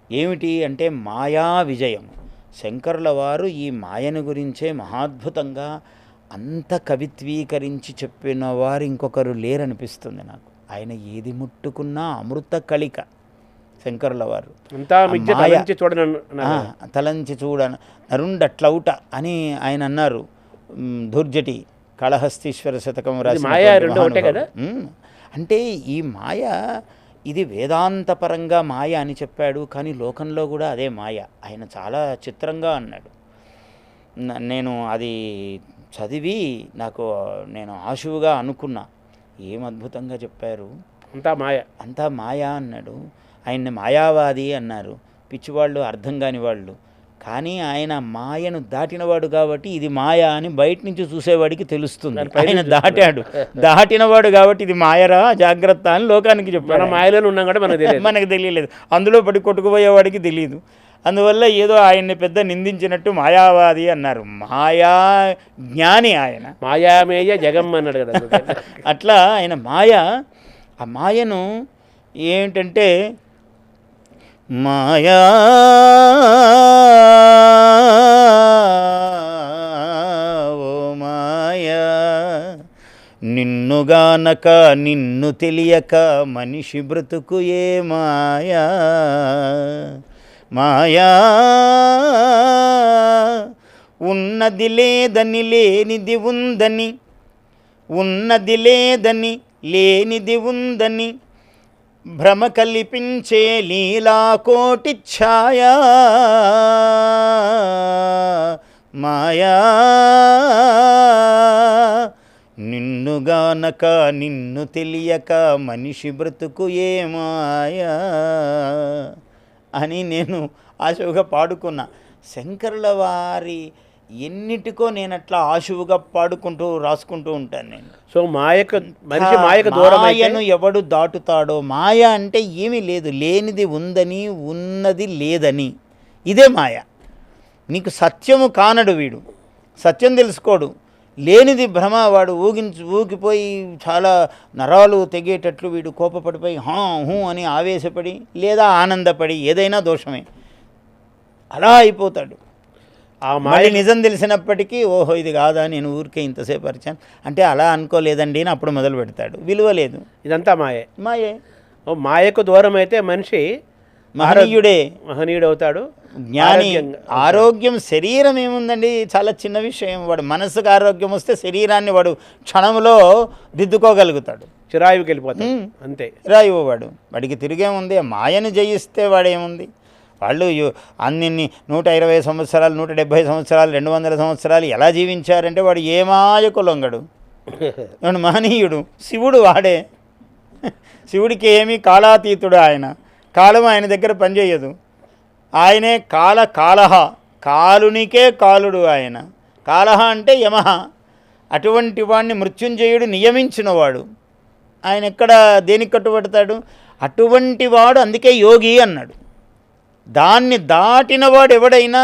ఏమిటి అంటే మాయా విజయం. శంకరుల వారు ఈ మాయను గురించే మహాద్భుతంగా అంత కవిత్వీకరించి చెప్పిన వారు ఇంకొకరు లేరనిపిస్తుంది నాకు. ఆయన ఏది ముట్టుకున్నా అమృత కళిక శంకరుల వారు. తలంచి చూడ నరుండట్లౌట అని ఆయన అన్నారు. దుర్జటి కాళహస్తీశ్వర శతకం రాసి. అంటే ఈ మాయ, ఇది వేదాంతపరంగా మాయ అని చెప్పాడు, కానీ లోకంలో కూడా అదే మాయ. ఆయన చాలా చిత్రంగా అన్నాడు. నేను అది చదివి నేను ఆశువుగా అనుకున్నా, ఏం అద్భుతంగా చెప్పారు. అంతా మాయ అన్నాడు. ఆయన్ని మాయావాది అన్నారు, పిచ్చివాళ్ళు, అర్థం కాని వాళ్ళు. కానీ ఆయన మాయను దాటినవాడు కాబట్టి ఇది మాయ అని బయట నుంచి చూసేవాడికి తెలుస్తుంది. ఆయన దాటినవాడు కాబట్టి ఇది మాయరా, జాగ్రత్త అని లోకానికి చెప్పాడు. మాయలోనే ఉన్నాం కూడా మనకు తెలియలేదు, అందులో పడి కొట్టుకుపోయేవాడికి తెలియదు. అందువల్ల ఏదో ఆయన్ని పెద్ద నిందించినట్టు మాయావాది అన్నారు. మాయా జ్ఞాని ఆయన, మాయామేయ జగం అన్నాడు కదా. అట్లా ఆయన మాయ, ఆ మాయను ఏంటంటే మాయా ఓ మాయా నిన్నుగానక నిన్ను తెలియక మనిషి బ్రతుకు ఏ మాయా. మాయా ఉన్నది లేదని లేనిది ఉందని, ఉన్నది లేదని లేనిది ఉందని భ్రమ కల్పించే లీలాకోటి ఛాయా. మాయా నిన్నుగానక నిన్ను తెలియక మనిషి బ్రతుకు ఏ మాయా అని నేను ఆశువుగా పాడుకున్నా. శంకరుల వారి ఎన్నిటికో నేను అట్లా ఆశువుగా పాడుకుంటూ రాసుకుంటూ ఉంటాను నేను. సో మాయకు దూరం మాయను ఎవడు దాటుతాడో, మాయ అంటే ఏమీ లేదు, లేనిది ఉందని ఉన్నది లేదని, ఇదే మాయ. నీకు సత్యము కానడు వీడు, సత్యం తెలుసుకోడు. లేనిది భ్రమ, వాడు ఊగిపోయి చాలా నరాలు తెగేటట్లు వీడు కోపపడిపోయి హూ అని ఆవేశపడి లేదా ఆనందపడి, ఏదైనా దోషమే, అలా అయిపోతాడు. ఆ మాయ నిజం తెలిసినప్పటికీ ఓహో ఇది కాదా, నేను ఊరికే ఇంతసేపు పరిచాను అంటే అలా అనుకోలేదండి అని అప్పుడు మొదలు పెడతాడు. విలువ లేదు, ఇదంతా మాయే. మాయకు దూరం అయితే మనిషి మహనీయుడు అవుతాడు, జ్ఞాని. ఆరోగ్యం, శరీరం ఏముందండి, చాలా చిన్న విషయం. వాడు మనసుకు ఆరోగ్యం వస్తే శరీరాన్ని వాడు క్షణంలో దిద్దుకోగలుగుతాడు. చిరాయువుకి వెళ్ళిపోతాడు అంతే. చిరాయువు వాడికి తిరిగేముంది, మాయను జయిస్తే వాడేముంది. వాళ్ళు అన్ని 120 సంవత్సరాలు, 170 సంవత్సరాలు, 200 సంవత్సరాలు ఎలా జీవించారంటే వాడు ఏ మాయకు లొంగడు. వాడు మహనీయుడు. శివుడు వాడే. శివుడికి ఏమీ కాలాతీతుడు ఆయన. కాలం ఆయన దగ్గర పనిచేయదు. ఆయనే కాలహ, కాలునికే కాలుడు ఆయన. కాలహ అంటే యమహ. అటువంటి వాడిని మృత్యుంజయుడు నియమించినవాడు. ఆయన ఎక్కడ దేనికి కట్టుబడతాడు? అటువంటి వాడు, అందుకే యోగి అన్నాడు. దాన్ని దాటినవాడు ఎవడైనా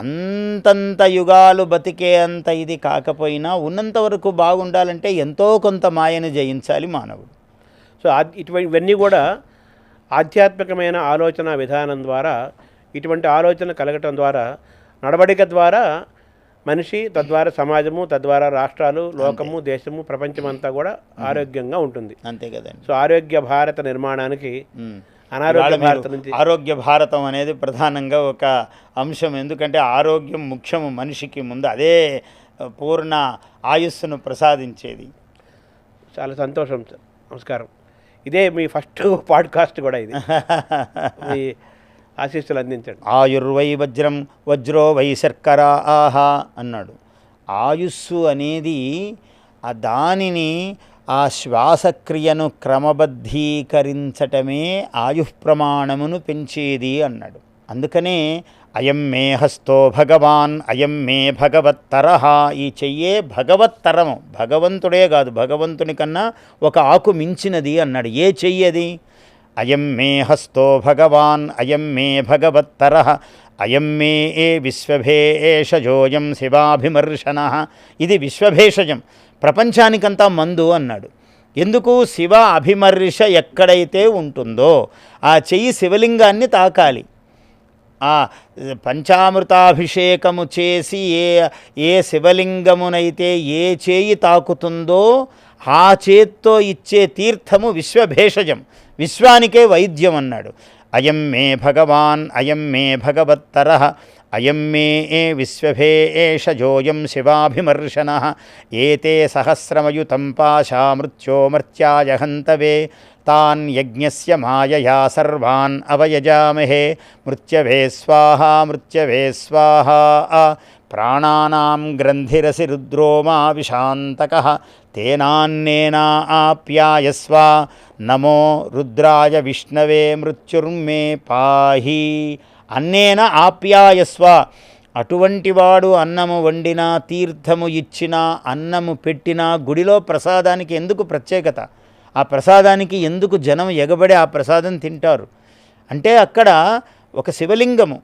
అంతంత యుగాలు బతికే అంత ఇది కాకపోయినా ఉన్నంత వరకు బాగుండాలంటే ఎంతో కొంత మాయను జయించాలి మానవుడు. సో ఇవన్నీ కూడా ఆధ్యాత్మికమైన ఆలోచన విధానం ద్వారా, ఇటువంటి ఆలోచన కలగటం ద్వారా, నడవడిక ద్వారా మనిషి, తద్వారా సమాజము, తద్వారా రాష్ట్రాలు, లోకము, దేశము, ప్రపంచమంతా కూడా ఆరోగ్యంగా ఉంటుంది. అంతే కదండి. సో ఆరోగ్య భారత నిర్మాణానికి అనారోగ్య ఇవాళ మీరు భారతం నుంచి ఆరోగ్య భారతం అనేది ప్రధానంగా ఒక అంశం. ఎందుకంటే ఆరోగ్యం ముఖ్యము మనిషికి, ముందు అదే పూర్ణ ఆయుస్సును ప్రసాదించేది. చాలా సంతోషం సార్. నమస్కారం. ఇదే మీ ఫస్ట్ పాడ్కాస్ట్ కూడా, ఇది మీ ఆశీస్సులు అందించండి. ఆయుర్వై వజ్రం వజ్రో వై శర్కర ఆహా అన్నాడు. ఆయుస్సు అనేది ఆ దానిని, ఆ శ్వాసక్రియను క్రమబద్ధీకరించటమే ఆయుఃప్రమాణమును పెంచేది అన్నాడు. అందుకనే అయం మే హస్తో భగవాన్ అయం మే భగవత్తరః, ఈ చెయ్యే భగవత్తరము, భగవంతుడే కాదు భగవంతుని కన్నా ఒక ఆకు మించినది అన్నాడు. ఏ చెయ్యది? అయం మే హస్తో భగవాన్ అయం మే భగవత్తరః అయం మే ఏ విశ్వభేషజోయం శివాభిమర్శనః. ఇది విశ్వభేషజం, ప్రపంచానికంతా మందు అన్నాడు. ఎందుకు? శివ అభిమర్శ ఎక్కడైతే ఉంటుందో ఆ చెయ్యి శివలింగాన్ని తాకాలి. ఆ పంచామృతాభిషేకము చేసి ఏ శివలింగమునైతే ఏ చేయి తాకుతుందో ఆ చేత్తో ఇచ్చే తీర్థము విశ్వభేషజం, విశ్వానికే వైద్యం అన్నాడు. అయం మే భగవాన్ అయం మే భగవత్తరః అయం మే విశ్వభేషజోయం శివాభిమర్శనః ఏతే సహస్రమయుతం పాశా మృత్యోమర్త్యాయ హంతవే తాన్ యజ్ఞస్య మాయయా సర్వాన్ అవయజామహే మృత్యవే స్వాహా మృత్యవే స్వాహా. ప్రాణానాం గ్రంథిరసి రుద్రోమా విశాంతకః తేనాన్నేనా ఆప్యాయస్వ నమో రుద్రాయ విష్ణవే మృత్యుర్మే పాహి. అన్నేన ఆప్యాయస్వ, అటువంటి వాడు అన్నము వండినా తీర్థము ఇచ్చినా అన్నము పెట్టినా గుడిలో ప్రసాదానికి ఎందుకు ప్రత్యేకత? ఆ ప్రసాదానికి ఎందుకు జనం ఎగబడి ఆ ప్రసాదం తింటారు అంటే అక్కడ ఒక శివలింగము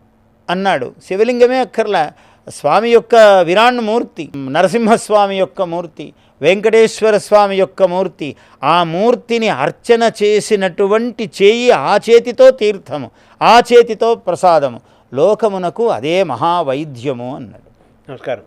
అన్నాడు. శివలింగమే అక్కర్లా, స్వామి యొక్క విరాణ్ మూర్తి, నరసింహస్వామి యొక్క మూర్తి, వెంకటేశ్వర స్వామి యొక్క మూర్తి, ఆ మూర్తిని అర్చన చేసినటువంటి చేయి, ఆ చేతితో తీర్థము, ఆ చేతితో ప్రసాదము, లోకమునకు అదే మహావైద్యము అన్నాడు. నమస్కారం.